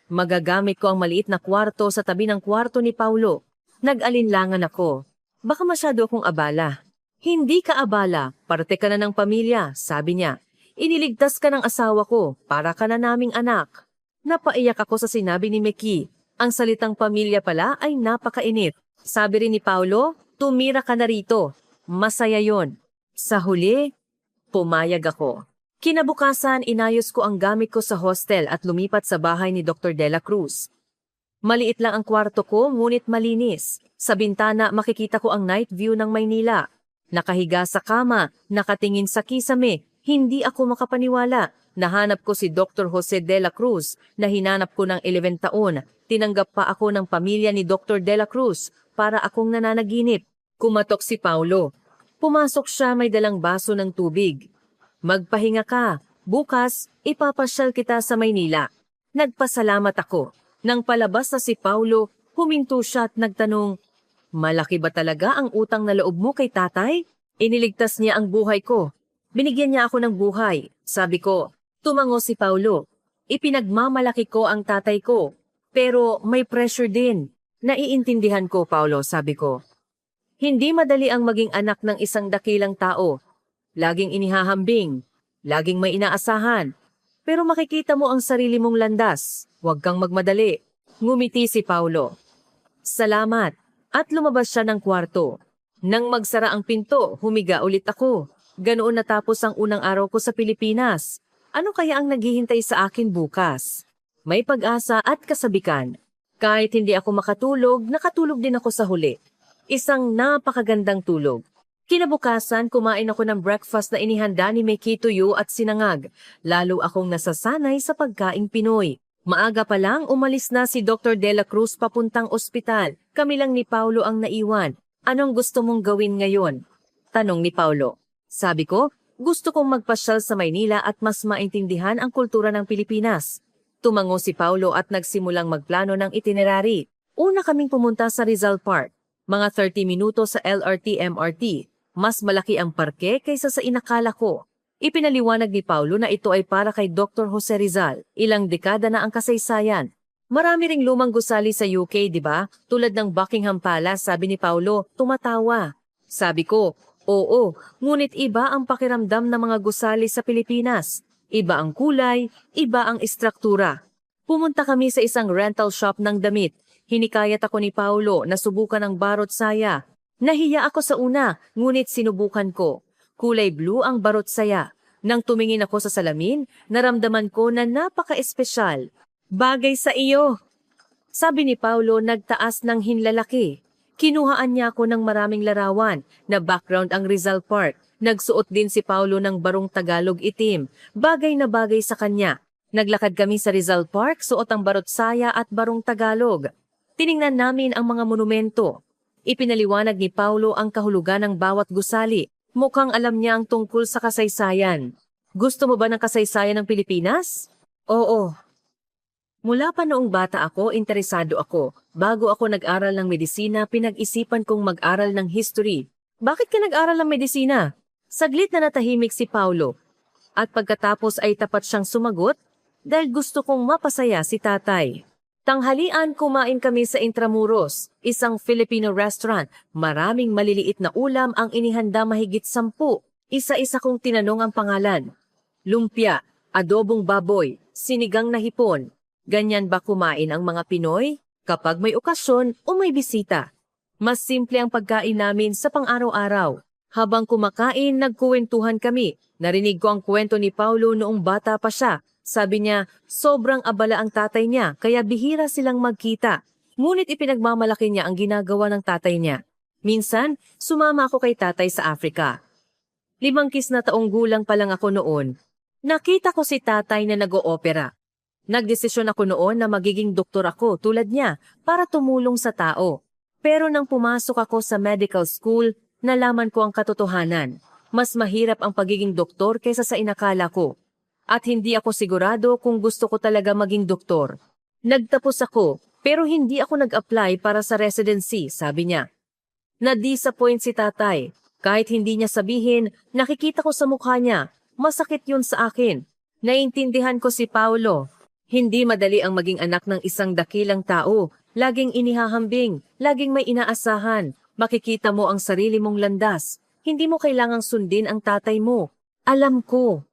magagamit ko ang maliit na kwarto sa tabi ng kwarto ni Paulo. Nag-alinlangan ako. Baka masyado akong abala. Hindi ka abala, parte ka na ng pamilya, sabi niya. Iniligtas ka ng asawa ko, para ka na naming anak. Napaiyak ako sa sinabi ni Makey. Ang salitang pamilya pala ay napakainit. Sabi rin ni Paulo, tumira ka na rito. Masaya yon. Sa huli, pumayag ako. Kinabukasan, inayos ko ang gamit ko sa hostel at lumipat sa bahay ni Dr. Dela Cruz. Maliit lang ang kwarto ko, ngunit malinis. Sa bintana, makikita ko ang night view ng Maynila. Nakahiga sa kama, nakatingin sa kisame, hindi ako makapaniwala. Nahanap ko si Dr. Jose Dela Cruz na hinanap ko ng 11 taon. Tinanggap pa ako ng pamilya ni Dr. Dela Cruz para akong nananaginip. Kumatok si Paulo. Pumasok siya, may dalang baso ng tubig. Magpahinga ka. Bukas, ipapasyal kita sa Maynila. Nagpasalamat ako. Nang palabas na si Paulo, huminto siya at nagtanong, malaki ba talaga ang utang na loob mo kay tatay? Iniligtas niya ang buhay ko. Binigyan niya ako ng buhay. Sabi ko, tumango si Paulo. Ipinagmamalaki ko ang tatay ko. Pero may pressure din. Naiintindihan ko, Paulo, sabi ko. Hindi madali ang maging anak ng isang dakilang tao. Laging inihahambing. Laging may inaasahan. Pero makikita mo ang sarili mong landas. Huwag kang magmadali. Ngumiti si Paulo. Salamat. At lumabas siya ng kwarto. Nang magsara ang pinto, humiga ulit ako. Ganoon natapos ang unang araw ko sa Pilipinas. Ano kaya ang naghihintay sa akin bukas? May pag-asa at kasabikan. Kahit hindi ako makatulog, nakatulog din ako sa huli. Isang napakagandang tulog. Kinabukasan, kumain ako ng breakfast na inihanda ni Makey tuyo at sinangag. Lalo akong nasasanay sa pagkaing Pinoy. Maaga pa lang, umalis na si Dr. Dela Cruz papuntang ospital. Kami lang ni Paulo ang naiwan. Anong gusto mong gawin ngayon? Tanong ni Paulo. Sabi ko, gusto kong magpasyal sa Maynila at mas maintindihan ang kultura ng Pilipinas. Tumango si Paulo at nagsimulang magplano ng itinerary. Una kaming pumunta sa Rizal Park. Mga 30 minuto sa LRT-MRT. Mas malaki ang parke kaysa sa inakala ko. Ipinaliwanag ni Paulo na ito ay para kay Dr. Jose Rizal. Ilang dekada na ang kasaysayan. Marami ring lumang gusali sa UK, di ba? Tulad ng Buckingham Palace, sabi ni Paulo, tumatawa. Sabi ko, oo, ngunit iba ang pakiramdam ng mga gusali sa Pilipinas. Iba ang kulay, iba ang istruktura. Pumunta kami sa isang rental shop ng damit. Hinikayat ako ni Paulo na subukan ang barot saya. Nahiya ako sa una, ngunit sinubukan ko. Kulay blue ang barot saya. Nang tumingin ako sa salamin, naramdaman ko na napaka-espesyal. Bagay sa iyo. Sabi ni Paulo, nagtaas ng hinlalaki. Kinuhaan niya ako ng maraming larawan na background ang Rizal Park. Nagsuot din si Paulo ng barong Tagalog itim. Bagay na bagay sa kanya. Naglakad kami sa Rizal Park, suot ang barot saya at barong Tagalog. Tiningnan namin ang mga monumento. Ipinaliwanag ni Paulo ang kahulugan ng bawat gusali. Mukhang alam niya ang tungkol sa kasaysayan. Gusto mo ba ng kasaysayan ng Pilipinas? Oo. Mula pa noong bata ako, interesado ako. Bago ako nag-aral ng medisina, pinag-isipan kong mag-aral ng history. Bakit ka nag-aral ng medisina? Saglit na natahimik si Paulo. At pagkatapos ay tapat siyang sumagot, dahil gusto kong mapasaya si tatay. Tanghalian, kumain kami sa Intramuros, isang Filipino restaurant. Maraming maliliit na ulam ang inihanda, mahigit 10. Isa-isa kong tinanong ang pangalan. Lumpia, adobong baboy, sinigang na hipon. Ganyan ba kumain ang mga Pinoy? Kapag may okasyon o may bisita. Mas simple ang pagkain namin sa pang-araw-araw. Habang kumakain, nagkuwentuhan kami. Narinig ko ang kwento ni Paulo noong bata pa siya. Sabi niya, sobrang abala ang tatay niya kaya bihira silang magkita. Ngunit ipinagmamalaki niya ang ginagawa ng tatay niya. Minsan, sumama ako kay tatay sa Africa. 5 gulang pa lang ako noon. Nakita ko si tatay na nag-oopera. Nagdesisyon ako noon na magiging doktor ako tulad niya para tumulong sa tao. Pero nang pumasok ako sa medical school, nalaman ko ang katotohanan. Mas mahirap ang pagiging doktor kaysa sa inakala ko. At hindi ako sigurado kung gusto ko talaga maging doktor. Nagtapos ako, pero hindi ako nag-apply para sa residency, sabi niya. Na-disappoint si tatay. Kahit hindi niya sabihin, nakikita ko sa mukha niya. Masakit yun sa akin. Naintindihan ko si Paulo. Hindi madali ang maging anak ng isang dakilang tao. Laging inihahambing, laging may inaasahan. Makikita mo ang sarili mong landas. Hindi mo kailangang sundin ang tatay mo. Alam ko.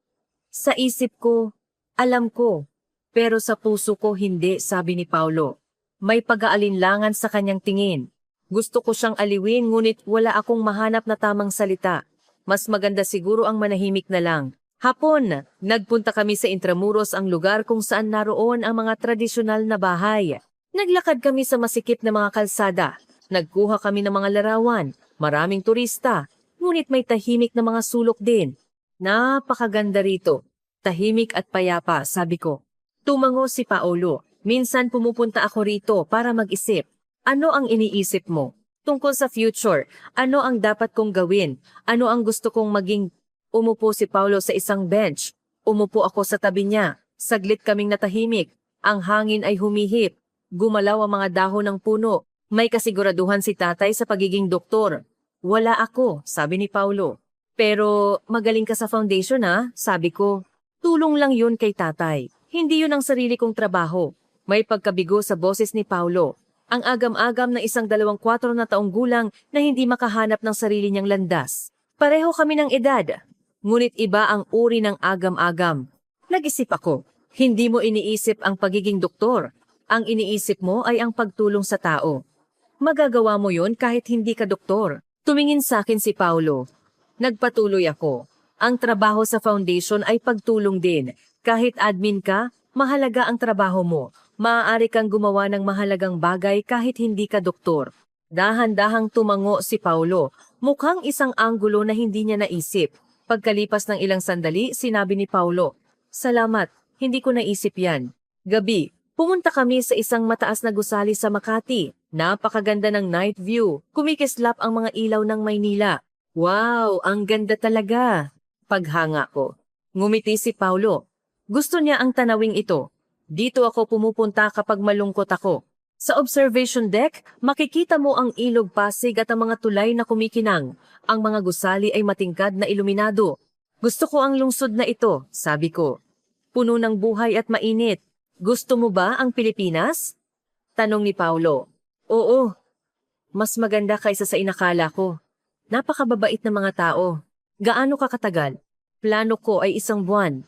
Sa isip ko, alam ko. Pero sa puso ko hindi, sabi ni Paulo. May pag-aalinlangan sa kanyang tingin. Gusto ko siyang aliwin ngunit wala akong mahanap na tamang salita. Mas maganda siguro ang manahimik na lang. Hapon, nagpunta kami sa Intramuros, ang lugar kung saan naroon ang mga tradisyonal na bahay. Naglakad kami sa masikip na mga kalsada. Nagkuha kami ng mga larawan. Maraming turista. Ngunit may tahimik na mga sulok din. Napakaganda rito. Tahimik at payapa, sabi ko. Tumango si Paulo. Minsan pumupunta ako rito para mag-isip. Ano ang iniisip mo? Tungkol sa future, ano ang dapat kong gawin? Ano ang gusto kong maging? Umupo si Paulo sa isang bench. Umupo ako sa tabi niya. Saglit kaming natahimik. Ang hangin ay humihip. Gumalaw ang mga dahon ng puno. May kasiguraduhan si tatay sa pagiging doktor. Wala ako, sabi ni Paulo. Pero magaling ka sa foundation ha, sabi ko. Tulong lang yun kay tatay. Hindi yun ang sarili kong trabaho. May pagkabigo sa boses ni Paulo. Ang agam-agam na isang 24 na taong gulang na hindi makahanap ng sarili niyang landas. Pareho kami ng edad. Ngunit iba ang uri ng agam-agam. Nag-isip ako, hindi mo iniisip ang pagiging doktor. Ang iniisip mo ay ang pagtulong sa tao. Magagawa mo yun kahit hindi ka doktor. Tumingin sa akin si Paulo. Nagpatuloy ako. Ang trabaho sa foundation ay pagtulong din. Kahit admin ka, mahalaga ang trabaho mo. Maaari kang gumawa ng mahalagang bagay kahit hindi ka doktor. Dahan-dahang tumango si Paulo. Mukhang isang anggulo na hindi niya naisip. Pagkalipas ng ilang sandali, sinabi ni Paulo, "Salamat, hindi ko naisip yan." Gabi, pumunta kami sa isang mataas na gusali sa Makati. Napakaganda ng night view. Kumikislap ang mga ilaw ng Maynila. Wow, ang ganda talaga. Paghanga ko. Ngumiti si Paulo. Gusto niya ang tanawing ito. Dito ako pumupunta kapag malungkot ako. Sa observation deck, makikita mo ang ilog Pasig at ang mga tulay na kumikinang. Ang mga gusali ay matingkad na iluminado. Gusto ko ang lungsod na ito, sabi ko. Puno ng buhay at mainit. Gusto mo ba ang Pilipinas? Tanong ni Paulo. Oo. Mas maganda kaysa sa inakala ko. Napakababait na mga tao. Gaano ka katagal? Plano ko ay 1 buwan.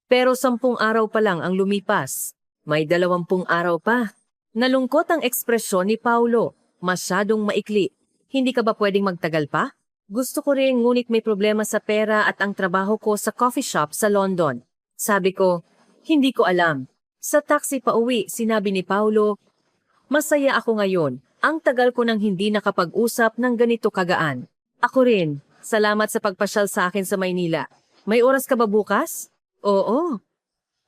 Pero 10 araw pa lang ang lumipas. May 20 araw pa. Nalungkot ang ekspresyon ni Paulo. Masyadong maikli. Hindi ka ba pwedeng magtagal pa? Gusto ko rin ngunit may problema sa pera at ang trabaho ko sa coffee shop sa London. Sabi ko, hindi ko alam. Sa taxi pa uwi, sinabi ni Paulo, masaya ako ngayon. Ang tagal ko nang hindi nakapag-usap ng ganito kagaan. Ako rin. Salamat sa pagpasyal sa akin sa Maynila. May oras ka ba bukas? Oo.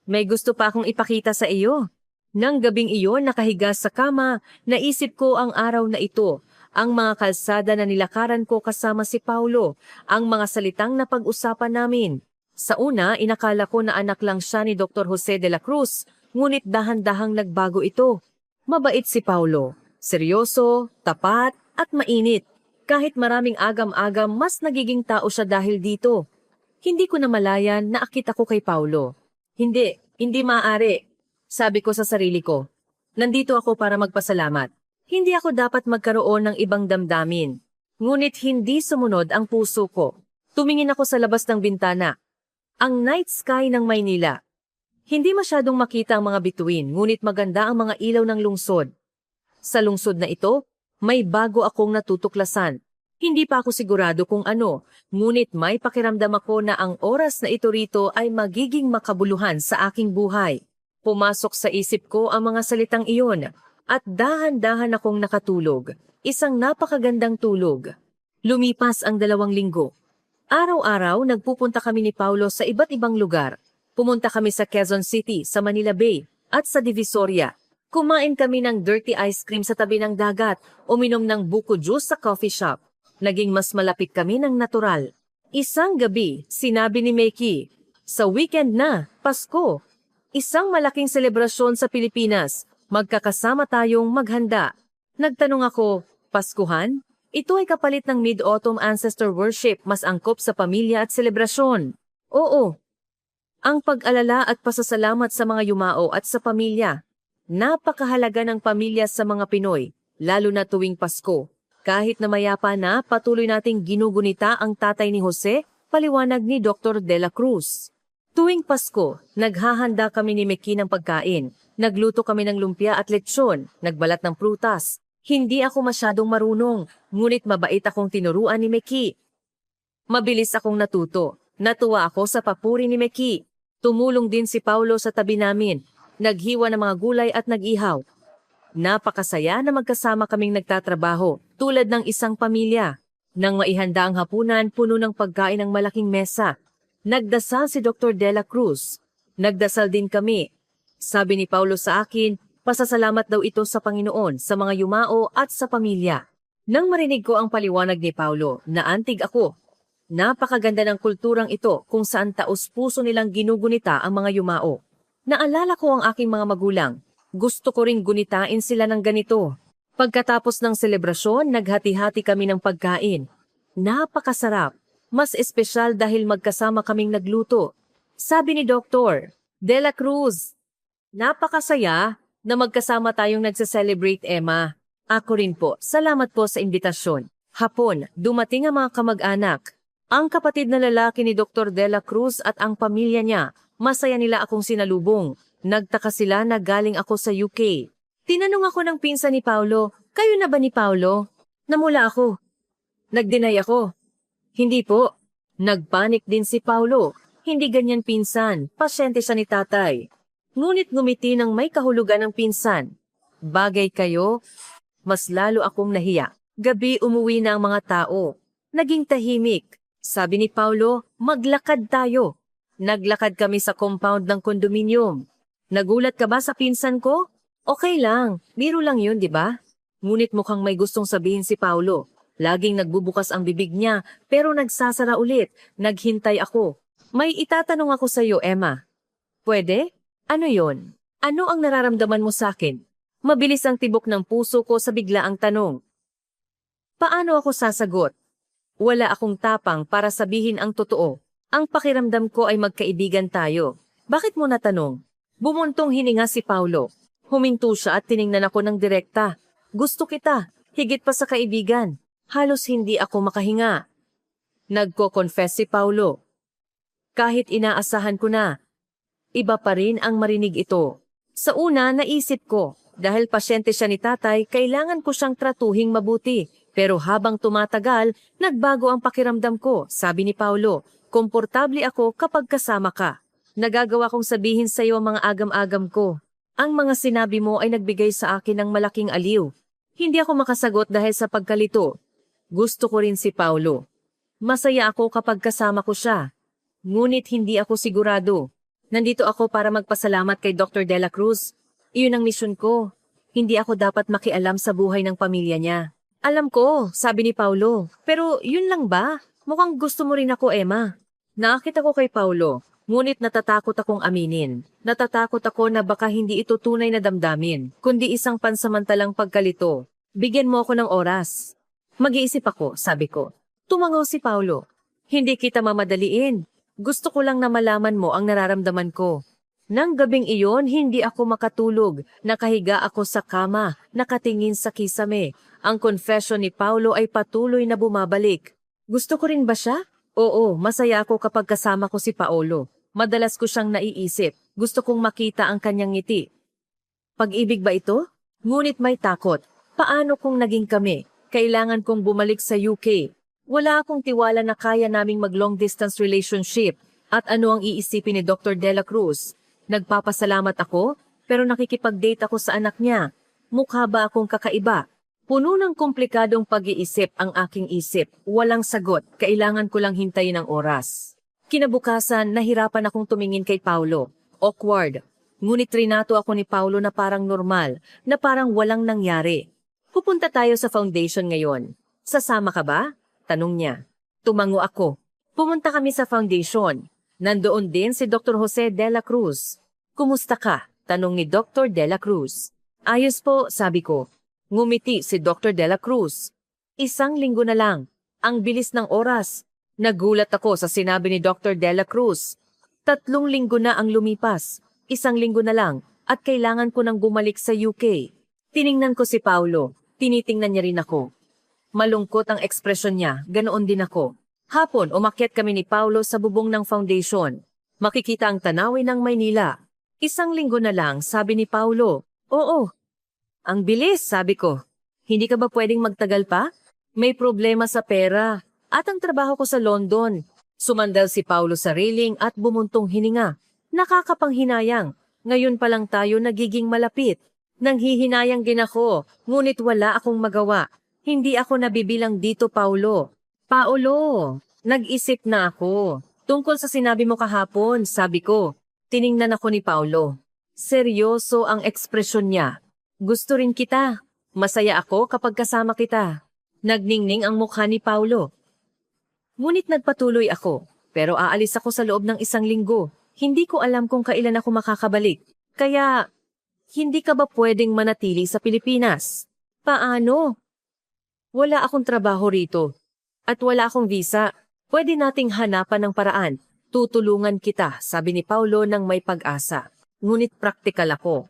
May gusto pa akong ipakita sa iyo. Nang gabing iyon nakahiga sa kama, naisip ko ang araw na ito. Ang mga kalsada na nilakaran ko kasama si Paulo. Ang mga salitang napag-usapan namin. Sa una, inakala ko na anak lang siya ni Dr. Jose de la Cruz. Ngunit dahan-dahang nagbago ito. Mabait si Paulo. Seryoso, tapat, at mainit. Kahit maraming agam-agam, mas nagiging tao siya dahil dito. Hindi ko namalayan na akit ako kay Paulo. Hindi maaari. Sabi ko sa sarili ko. Nandito ako para magpasalamat. Hindi ako dapat magkaroon ng ibang damdamin. Ngunit hindi sumunod ang puso ko. Tumingin ako sa labas ng bintana. Ang night sky ng Maynila. Hindi masyadong makita ang mga bituin, ngunit maganda ang mga ilaw ng lungsod. Sa lungsod na ito, may bago akong natutuklasan. Hindi pa ako sigurado kung ano, ngunit may pakiramdam ako na ang oras na ito rito ay magiging makabuluhan sa aking buhay. Pumasok sa isip ko ang mga salitang iyon at dahan-dahan akong nakatulog. Isang napakagandang tulog. Lumipas ang 2 linggo. Araw-araw nagpupunta kami ni Paulo sa iba't ibang lugar. Pumunta kami sa Quezon City, sa Manila Bay at sa Divisoria. Kumain kami ng dirty ice cream sa tabi ng dagat, uminom ng buko juice sa coffee shop. Naging mas malapit kami ng natural. Isang gabi, sinabi ni Mickey, sa weekend na, Pasko. Isang malaking selebrasyon sa Pilipinas. Magkakasama tayong maghanda. Nagtanong ako, Paskuhan? Ito ay kapalit ng Mid-Autumn Ancestor Worship, mas angkop sa pamilya at selebrasyon. Oo. Ang pag-alala at pasasalamat sa mga yumao at sa pamilya. Napakahalaga ng pamilya sa mga Pinoy, lalo na tuwing Pasko. Kahit na mayapa na, patuloy nating ginugunita ang tatay ni Jose, paliwanag ni Dr. De La Cruz. Tuwing Pasko, naghahanda kami ni Mickey ng pagkain. Nagluto kami ng lumpia at lechon, nagbalat ng prutas. Hindi ako masyadong marunong, ngunit mabait akong tinuruan ni Mickey. Mabilis akong natuto. Natuwa ako sa papuri ni Mickey. Tumulong din si Paulo sa tabi namin. Naghiwa ng mga gulay at nag-ihaw. Napakasaya na magkasama kaming nagtatrabaho, tulad ng isang pamilya. Nang maihanda ang hapunan, puno ng pagkain ng malaking mesa. Nagdasal si Dr. De La Cruz. Nagdasal din kami. Sabi ni Paulo sa akin, pasasalamat daw ito sa Panginoon, sa mga yumao at sa pamilya. Nang marinig ko ang paliwanag ni Paulo, naantig ako. Napakaganda ng kulturang ito kung saan taos-puso nilang ginugunita ang mga yumao. Naalala ko ang aking mga magulang. Gusto ko ring gunitain sila ng ganito. Pagkatapos ng selebrasyon, naghati-hati kami ng pagkain. Napakasarap. Mas espesyal dahil magkasama kaming nagluto. Sabi ni Dr. De La Cruz, napakasaya na magkasama tayong nagse-celebrate, Emma. Ako rin po. Salamat po sa imbitasyon. Hapon, dumating ang mga kamag-anak. Ang kapatid na lalaki ni Dr. De La Cruz at ang pamilya niya, masaya nila akong sinalubong. Nagtaka sila na galing ako sa UK. Tinanong ako ng pinsan ni Paulo, kayo na ba ni Paulo? Namula ako. Nag-deny ako. Hindi po. Nagpanik din si Paulo. Hindi ganyan pinsan, pasyente siya ni tatay. Ngunit ngumiti ng may kahulugan ng pinsan. Bagay kayo, mas lalo akong nahiya. Gabi umuwi na ang mga tao. Naging tahimik. Sabi ni Paulo, maglakad tayo. Naglakad kami sa compound ng kondominium. Nagulat ka ba sa pinsan ko? Okay lang, biro lang yun, di ba? Ngunit mukhang may gustong sabihin si Paulo. Laging nagbubukas ang bibig niya, pero nagsasara ulit. Naghintay ako. May itatanong ako sa iyo, Emma. Pwede? Ano yon? Ano ang nararamdaman mo sa akin? Mabilis ang tibok ng puso ko sa biglaang tanong. Paano ako sasagot? Wala akong tapang para sabihin ang totoo. Ang pakiramdam ko ay magkaibigan tayo. Bakit mo natanong? Bumuntong hininga si Paulo. Huminto siya at tiningnan ako ng direkta. Gusto kita, higit pa sa kaibigan. Halos hindi ako makahinga. Nagko-confess si Paulo. Kahit inaasahan ko na, iba pa rin ang marinig ito. Sa una, naisip ko, dahil pasyente siya ni tatay, kailangan ko siyang tratuhing mabuti. Pero habang tumatagal, nagbago ang pakiramdam ko, sabi ni Paulo. Komportable ako kapag kasama ka. Nagagawa kong sabihin sa iyo ang mga agam-agam ko. Ang mga sinabi mo ay nagbigay sa akin ng malaking aliw. Hindi ako makasagot dahil sa pagkalito. Gusto ko rin si Paulo. Masaya ako kapag kasama ko siya. Ngunit hindi ako sigurado. Nandito ako para magpasalamat kay Dr. De La Cruz. Iyon ang misyon ko. Hindi ako dapat makialam sa buhay ng pamilya niya. Alam ko, sabi ni Paulo. Pero yun lang ba? Mukhang gusto mo rin ako, Emma. Naakit ako kay Paulo. Ngunit natatakot akong aminin. Natatakot ako na baka hindi ito tunay na damdamin, kundi isang pansamantalang pagkalito. Bigyan mo ako ng oras. Mag-iisip ako, sabi ko. Tumangaw si Paulo. Hindi kita mamadaliin. Gusto ko lang na malaman mo ang nararamdaman ko. Nang gabing iyon, hindi ako makatulog. Nakahiga ako sa kama, nakatingin sa kisame. Ang confession ni Paulo ay patuloy na bumabalik. Gusto ko rin ba siya? Oo, masaya ako kapag kasama ko si Paulo. Madalas ko siyang naiisip. Gusto kong makita ang kanyang ngiti. Pag-ibig ba ito? Ngunit may takot. Paano kung naging kami? Kailangan kong bumalik sa UK. Wala akong tiwala na kaya naming mag-long distance relationship. At ano ang iisipin ni Dr. Dela Cruz? Nagpapasalamat ako, pero nakikipag-date ako sa anak niya. Mukha ba akong kakaiba? Puno ng komplikadong pag-iisip ang aking isip. Walang sagot, kailangan ko lang hintayin ang oras. Kinabukasan, nahirapan akong tumingin kay Paulo. Awkward. Ngunit trinato ako ni Paulo na parang normal, na parang walang nangyari. Pupunta tayo sa foundation ngayon. Sasama ka ba? Tanong niya. Tumango ako. Pumunta kami sa foundation. Nandoon din si Dr. Jose de la Cruz. Kumusta ka? Tanong ni Dr. de la Cruz. Ayos po, sabi ko. Ngumiti si Dr. de la Cruz. 1 linggo na lang. Ang bilis ng oras. Nagulat ako sa sinabi ni Dr. de la Cruz. 3 linggo na ang lumipas. 1 linggo na lang at kailangan ko nang bumalik sa UK. Tiningnan ko si Paulo. Tinitingnan niya rin ako. Malungkot ang ekspresyon niya, ganoon din ako. Hapon, umakyat kami ni Paulo sa bubong ng foundation. Makikita ang tanawin ng Maynila. 1 linggo na lang, sabi ni Paulo. Oo. Ang bilis, sabi ko. Hindi ka ba pwedeng magtagal pa? May problema sa pera. At ang trabaho ko sa London. Sumandal si Paulo sa railing at bumuntong hininga. Nakakapanghinayang. Ngayon pa lang tayo nagiging malapit. Nanghihinayang din ako, ngunit wala akong magawa. Hindi ako nabibilang dito, Paulo. Paulo, nag-isip na ako. Tungkol sa sinabi mo kahapon, sabi ko. Tiningnan ako ni Paulo. Seryoso ang ekspresyon niya. Gusto rin kita. Masaya ako kapag kasama kita. Nagningning ang mukha ni Paulo. Ngunit nagpatuloy ako, pero aalis ako sa loob ng 1 linggo. Hindi ko alam kung kailan ako makakabalik. Kaya, hindi ka ba pwedeng manatili sa Pilipinas? Paano? Wala akong trabaho rito. At wala akong visa. Pwede nating hanapan ng paraan. Tutulungan kita, sabi ni Paulo ng may pag-asa. Ngunit praktikal ako.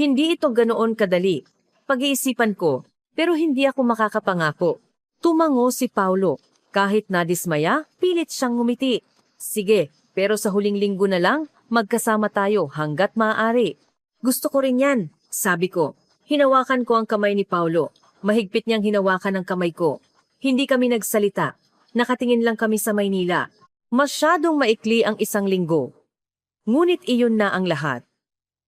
Hindi ito ganoon kadali. Pag-iisipan ko, pero hindi ako makakapangako. Tumango si Paulo. Kahit nadismaya, pilit siyang ngumiti. Sige, pero sa huling linggo na lang, magkasama tayo hanggat maaari. Gusto ko rin yan, sabi ko. Hinawakan ko ang kamay ni Paulo. Mahigpit niyang hinawakan ang kamay ko. Hindi kami nagsalita. Nakatingin lang kami sa Maynila. Masyadong maikli ang 1 linggo. Ngunit iyon na ang lahat.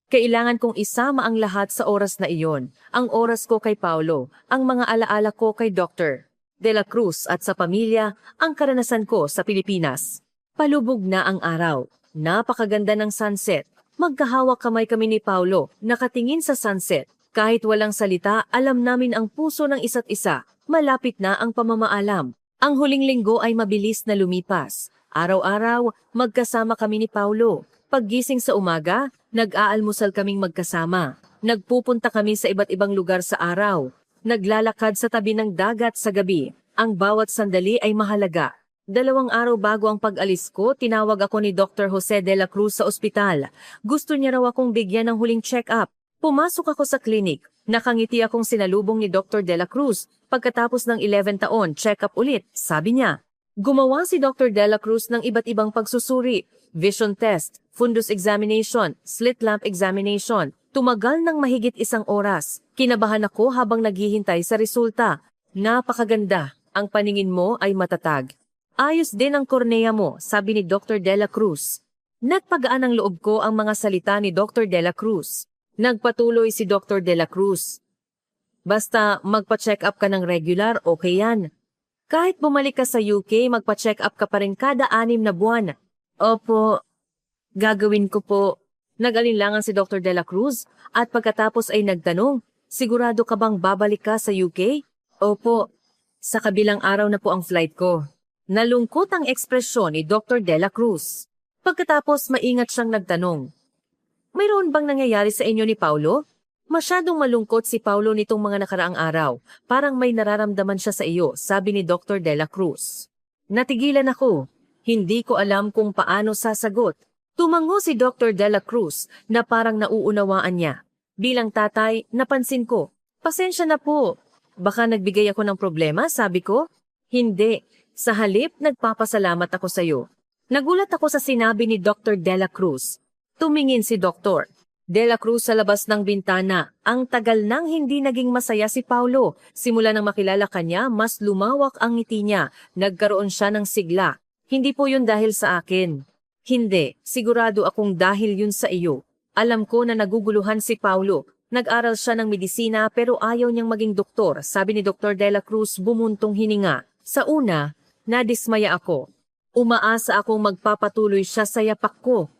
Kailangan kong isama ang lahat sa oras na iyon. Ang oras ko kay Paulo, ang mga alaala ko kay Dr. De la Cruz at sa pamilya, ang karanasan ko sa Pilipinas. Palubog na ang araw. Napakaganda ng sunset. Magkahawak kamay kami ni Paulo, nakatingin sa sunset. Kahit walang salita, alam namin ang puso ng isa't isa. Malapit na ang pamamaalam. Ang huling linggo ay mabilis na lumipas. Araw-araw, magkasama kami ni Paulo. Paggising sa umaga, nag-aalmusal kaming magkasama. Nagpupunta kami sa iba't ibang lugar sa araw. Naglalakad sa tabi ng dagat sa gabi. Ang bawat sandali ay mahalaga. 2 araw bago ang pag-alis ko, tinawag ako ni Dr. Jose de la Cruz sa ospital. Gusto niya raw akong bigyan ng huling check-up. Pumasok ako sa klinik. Nakangiti akong sinalubong ni Dr. de la Cruz. Pagkatapos ng 11 taon, check-up ulit, sabi niya. Gumawa si Dr. de la Cruz ng iba't ibang pagsusuri. Vision test, fundus examination, slit lamp examination. Tumagal ng mahigit 1 oras. Kinabahan ako habang naghihintay sa resulta. Napakaganda. Ang paningin mo ay matatag. Ayos din ang kornea mo, sabi ni Dr. de la Cruz. Nagpagaan ang loob ko ang mga salita ni Dr. de la Cruz. Nagpatuloy si Dr. de la Cruz. Basta magpa-check up ka ng regular, okay yan. Kahit bumalik ka sa UK, magpa-check up ka pa rin kada 6 na buwan. Opo, gagawin ko po. Nag-alinlangan si Dr. de la Cruz at pagkatapos ay nagtanong, sigurado ka bang babalik ka sa UK? Opo, sa kabilang araw na po ang flight ko. Nalungkot ang ekspresyon ni Dr. de la Cruz. Pagkatapos maingat siyang nagtanong, mayroon bang nangyayari sa inyo ni Paulo? Masyadong malungkot si Paulo nitong mga nakaraang araw. Parang may nararamdaman siya sa iyo, sabi ni Dr. de la Cruz. Natigilan ako. Hindi ko alam kung paano sasagot. Tumango si Dr. de la Cruz na parang nauunawaan niya. Bilang tatay, napansin ko. Pasensya na po. Baka nagbigay ako ng problema, sabi ko. Hindi. Sa halip, nagpapasalamat ako sa iyo. Nagulat ako sa sinabi ni Dr. de la Cruz. Tumingin si Doktor. De La Cruz sa labas ng bintana. Ang tagal nang hindi naging masaya si Paulo. Simula nang makilala kanya, mas lumawak ang ngiti niya. Nagkaroon siya ng sigla. Hindi po yun dahil sa akin. Hindi, sigurado akong dahil yun sa iyo. Alam ko na naguguluhan si Paulo. Nag-aral siya ng medisina pero ayaw niyang maging doktor, sabi ni Dr. De La Cruz bumuntong hininga. Sa una, nadismaya ako. Umaasa akong magpapatuloy siya sa yapak ko.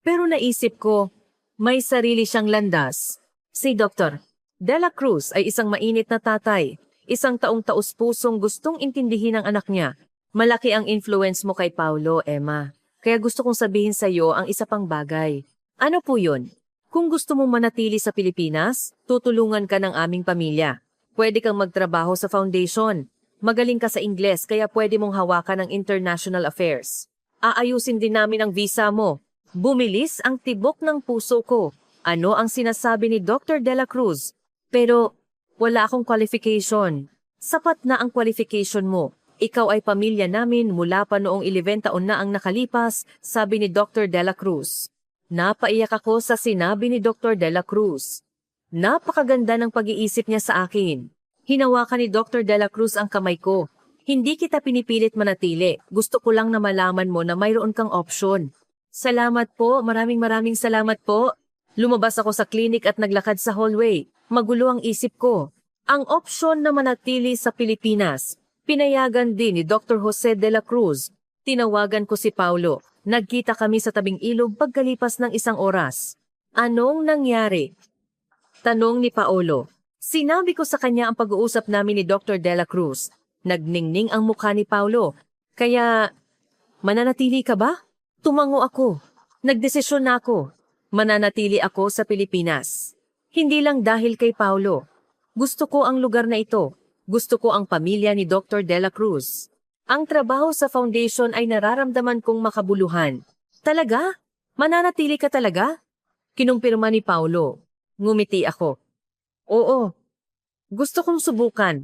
Pero naisip ko, may sarili siyang landas. Si Dr. De La Cruz ay isang mainit na tatay, isang taong taus-pusong gustong intindihin ang anak niya. Malaki ang influence mo kay Paulo, Emma. Kaya gusto kong sabihin sa iyo ang isa pang bagay. Ano po yun? Kung gusto mong manatili sa Pilipinas, tutulungan ka ng aming pamilya. Pwede kang magtrabaho sa foundation. Magaling ka sa Ingles kaya pwede mong hawakan ng international affairs. Aayusin din namin ang visa mo. Bumilis ang tibok ng puso ko. Ano ang sinasabi ni Dr. De La Cruz? Pero wala akong qualification. Sapat na ang qualification mo. Ikaw ay pamilya namin mula pa noong 11 taon na ang nakalipas, sabi ni Dr. De La Cruz. Napaiyak ako sa sinabi ni Dr. De La Cruz. Napakaganda ng pag-iisip niya sa akin. Hinawakan ni Dr. De La Cruz ang kamay ko. Hindi kita pinipilit manatili. Gusto ko lang na malaman mo na mayroon kang opsyon. Salamat po, maraming salamat po. Lumabas ako sa klinik at naglakad sa hallway. Magulo ang isip ko. Ang opsyon na manatili sa Pilipinas. Pinayagan din ni Dr. Jose De La Cruz. Tinawagan ko si Paulo. Nagkita kami sa tabing ilog pagkalipas ng 1 oras. Anong nangyari? Tanong ni Paulo. Sinabi ko sa kanya ang pag-uusap namin ni Dr. De La Cruz. Nagningning ang mukha ni Paulo. Kaya, mananatili ka ba? Tumango ako. Nagdesisyon na ako. Mananatili ako sa Pilipinas. Hindi lang dahil kay Paulo. Gusto ko ang lugar na ito. Gusto ko ang pamilya ni Dr. De La Cruz. Ang trabaho sa foundation ay nararamdaman kong makabuluhan. Talaga? Mananatili ka talaga? Kinumpirma ni Paulo. Ngumiti ako. Oo. Gusto kong subukan.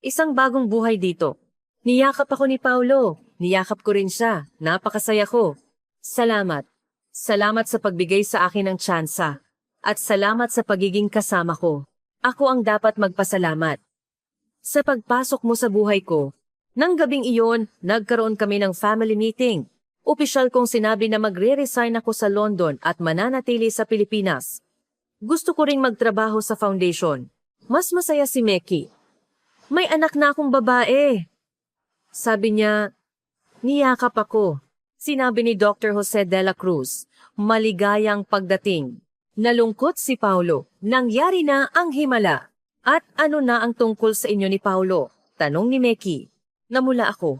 Isang bagong buhay dito. Niyakap ako ni Paulo. Niyakap ko rin siya. Napakasaya ko. Salamat. Salamat sa pagbigay sa akin ng tsansa. At salamat sa pagiging kasama ko. Ako ang dapat magpasalamat. Sa pagpasok mo sa buhay ko, nang gabing iyon, nagkaroon kami ng family meeting. Opisyal kong sinabi na magre-resign ako sa London at mananatili sa Pilipinas. Gusto ko ring magtrabaho sa foundation. Mas masaya si Meki. May anak na akong babae. Sabi niya, niyakap ako. Sinabi ni Dr. Jose De La Cruz, maligayang pagdating. Nalungkot si Paulo. Nangyari na ang himala. At ano na ang tungkol sa inyo ni Paulo? Tanong ni Meki. Namula ako.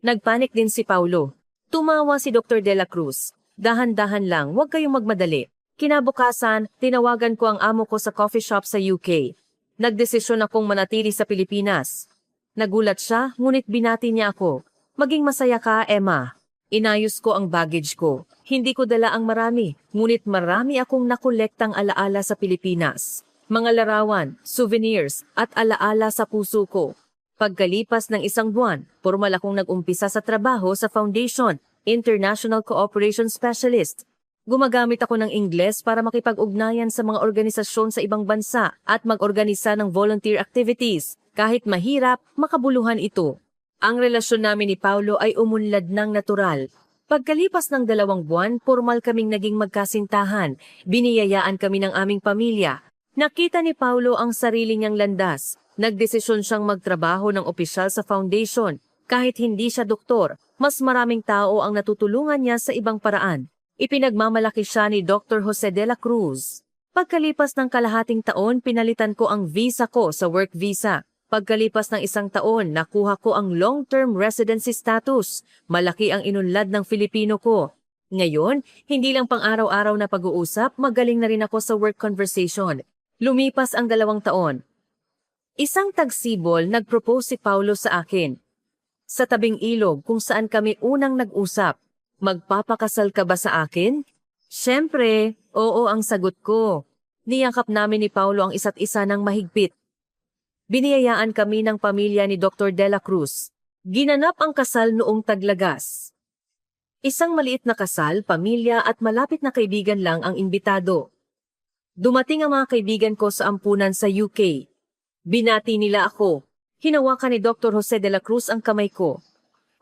Nagpanik din si Paulo. Tumawa si Dr. De La Cruz. Dahan-dahan lang, huwag kayong magmadali. Kinabukasan, tinawagan ko ang amo ko sa coffee shop sa UK. Nagdesisyon akong manatili sa Pilipinas. Nagulat siya, ngunit binati niya ako. Maging masaya ka, Emma. Inayos ko ang baggage ko. Hindi ko dala ang marami, ngunit marami akong nakolektang alaala sa Pilipinas. Mga larawan, souvenirs, at alaala sa puso ko. Pagkalipas ng 1 buwan, formal akong nag-umpisa sa trabaho sa Foundation, International Cooperation Specialist. Gumagamit ako ng Ingles para makipag-ugnayan sa mga organisasyon sa ibang bansa at mag-organisa ng volunteer activities. Kahit mahirap, makabuluhan ito. Ang relasyon namin ni Paulo ay umunlad ng natural. Pagkalipas ng 2 buwan, formal kaming naging magkasintahan. Biniyayaan kami ng aming pamilya. Nakita ni Paulo ang sarili niyang landas. Nagdesisyon siyang magtrabaho ng opisyal sa foundation. Kahit hindi siya doktor, mas maraming tao ang natutulungan niya sa ibang paraan. Ipinagmamalaki siya ni Dr. Jose De La Cruz. Pagkalipas ng kalahating taon, pinalitan ko ang visa ko sa work visa. Pagkalipas ng 1 taon, nakuha ko ang long-term residency status. Malaki ang inunlad ng Filipino ko. Ngayon, hindi lang pang-araw-araw na pag-uusap, magaling na rin ako sa work conversation. Lumipas ang 2 taon. Isang tagsibol nag-propose si Paulo sa akin. Sa tabing ilog kung saan kami unang nag-usap. Magpapakasal ka ba sa akin? Siyempre, oo ang sagot ko. Niyakap namin ni Paulo ang isa't isa ng mahigpit. Biniyayaan kami ng pamilya ni Dr. De La Cruz. Ginanap ang kasal noong Taglagas. Isang maliit na kasal, pamilya at malapit na kaibigan lang ang imbitado. Dumating ang mga kaibigan ko sa ampunan sa UK. Binati nila ako. Hinawakan ni Dr. Jose de la Cruz ang kamay ko.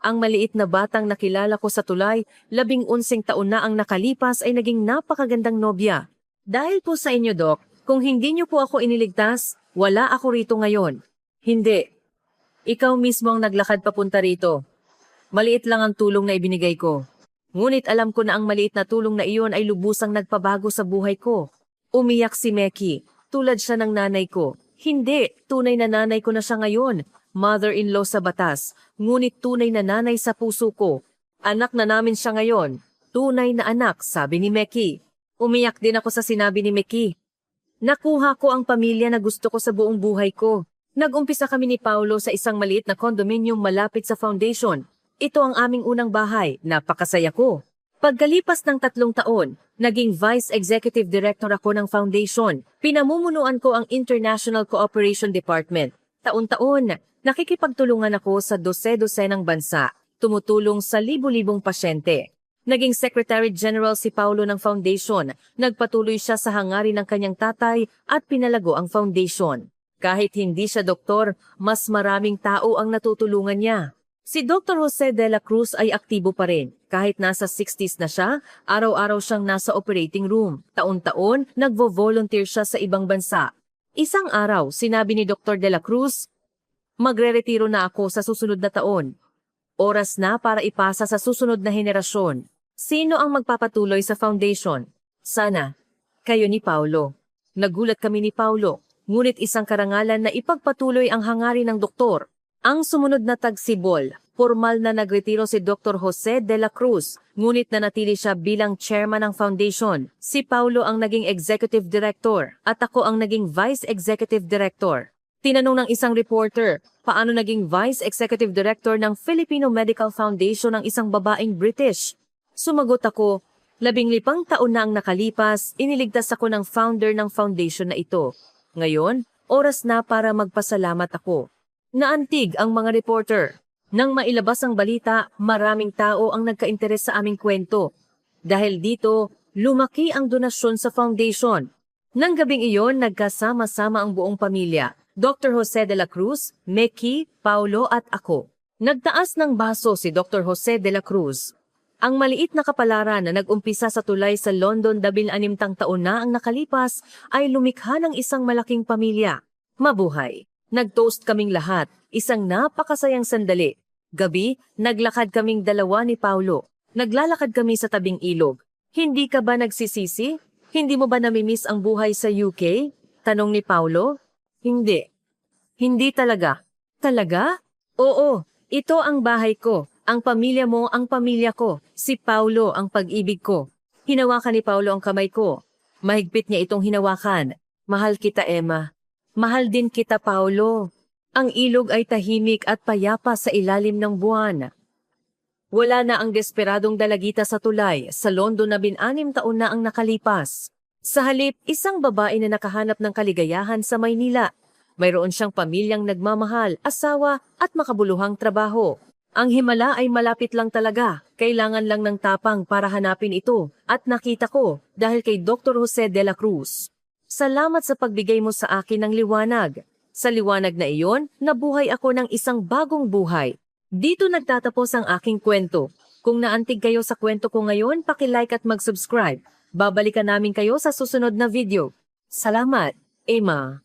Ang maliit na batang nakilala ko sa tulay, 11 taon na ang nakalipas ay naging napakagandang nobya. Dahil po sa inyo, Doc, kung hindi niyo po ako iniligtas, wala ako rito ngayon. Hindi. Ikaw mismo ang naglakad papunta rito. Maliit lang ang tulong na ibinigay ko. Ngunit alam ko na ang maliit na tulong na iyon ay lubusang nagpabago sa buhay ko. Umiyak si Meki. Tulad siya ng nanay ko. Hindi, tunay na nanay ko na siya ngayon. Mother-in-law sa batas, ngunit tunay na nanay sa puso ko. Anak na namin siya ngayon. Tunay na anak, sabi ni Meki. Umiyak din ako sa sinabi ni Meki. Nakuha ko ang pamilya na gusto ko sa buong buhay ko. Nag-umpisa kami ni Paulo sa isang maliit na condominium malapit sa foundation. Ito ang aming unang bahay, napakasaya ko. Pagkalipas ng 3 taon, naging Vice Executive Director ako ng foundation. Pinamumunuan ko ang International Cooperation Department. Taon-taon, nakikipagtulungan ako sa dose-dosenang bansa, tumutulong sa libu-libong pasyente. Naging Secretary General si Paulo ng foundation, nagpatuloy siya sa hangarin ng kanyang tatay at pinalago ang foundation. Kahit hindi siya doktor, mas maraming tao ang natutulungan niya. Si Dr. Jose de la Cruz ay aktibo pa rin. Kahit nasa 60s na siya, araw-araw siyang nasa operating room. Taon-taon, nagvo-volunteer siya sa ibang bansa. Isang araw, sinabi ni Dr. de la Cruz, magre-retiro na ako sa susunod na taon. Oras na para ipasa sa susunod na henerasyon. Sino ang magpapatuloy sa foundation? Sana, kayo ni Paulo. Nagulat kami ni Paulo, ngunit isang karangalan na ipagpatuloy ang hangarin ng doktor. Ang sumunod na tagsibol, formal na nagretiro si Dr. Jose de la Cruz, ngunit nanatili siya bilang chairman ng foundation. Si Paulo ang naging executive director at ako ang naging vice executive director. Tinanong ng isang reporter, paano naging vice executive director ng Filipino Medical Foundation ng isang babaeng British? Sumagot ako, 15 taon na ang nakalipas, iniligtas ako ng founder ng foundation na ito. Ngayon, oras na para magpasalamat ako. Naantig ang mga reporter. Nang mailabas ang balita, maraming tao ang nagka-interes sa aming kwento. Dahil dito, lumaki ang donasyon sa foundation. Nang gabing iyon, nagkasama-sama ang buong pamilya. Dr. Jose de la Cruz, Meki, Paulo at ako. Nagtaas ng baso si Dr. Jose de la Cruz. Ang maliit na kapalaran na nag-umpisa sa tulay sa London 16 taon na ang nakalipas ay lumikha ng isang malaking pamilya. Mabuhay! Nag-toast kaming lahat, isang napakasayang sandali. Gabi, naglakad kaming dalawa ni Paulo. Naglalakad kami sa tabing ilog. Hindi ka ba nagsisisi? Hindi mo ba namimiss ang buhay sa UK? Tanong ni Paulo. Hindi. Hindi talaga. Talaga? Oo, ito ang bahay ko. Ang pamilya mo ang pamilya ko. Si Paulo ang pag-ibig ko. Hinawakan ni Paulo ang kamay ko. Mahigpit niya itong hinawakan. Mahal kita, Emma. Mahal din kita, Paulo. Ang ilog ay tahimik at payapa sa ilalim ng buwan. Wala na ang desperadong dalagita sa tulay. Sa London na 16 taon na ang nakalipas. Sa halip, isang babae na nakahanap ng kaligayahan sa Maynila. Mayroon siyang pamilyang nagmamahal, asawa at makabuluhang trabaho. Ang himala ay malapit lang talaga. Kailangan lang ng tapang para hanapin ito. At nakita ko dahil kay Dr. Jose de la Cruz. Salamat sa pagbigay mo sa akin ng liwanag. Sa liwanag na iyon, nabuhay ako ng isang bagong buhay. Dito nagtatapos ang aking kwento. Kung naantig kayo sa kwento ko ngayon, paki-like at mag-subscribe. Babalikan namin kayo sa susunod na video. Salamat, Emma.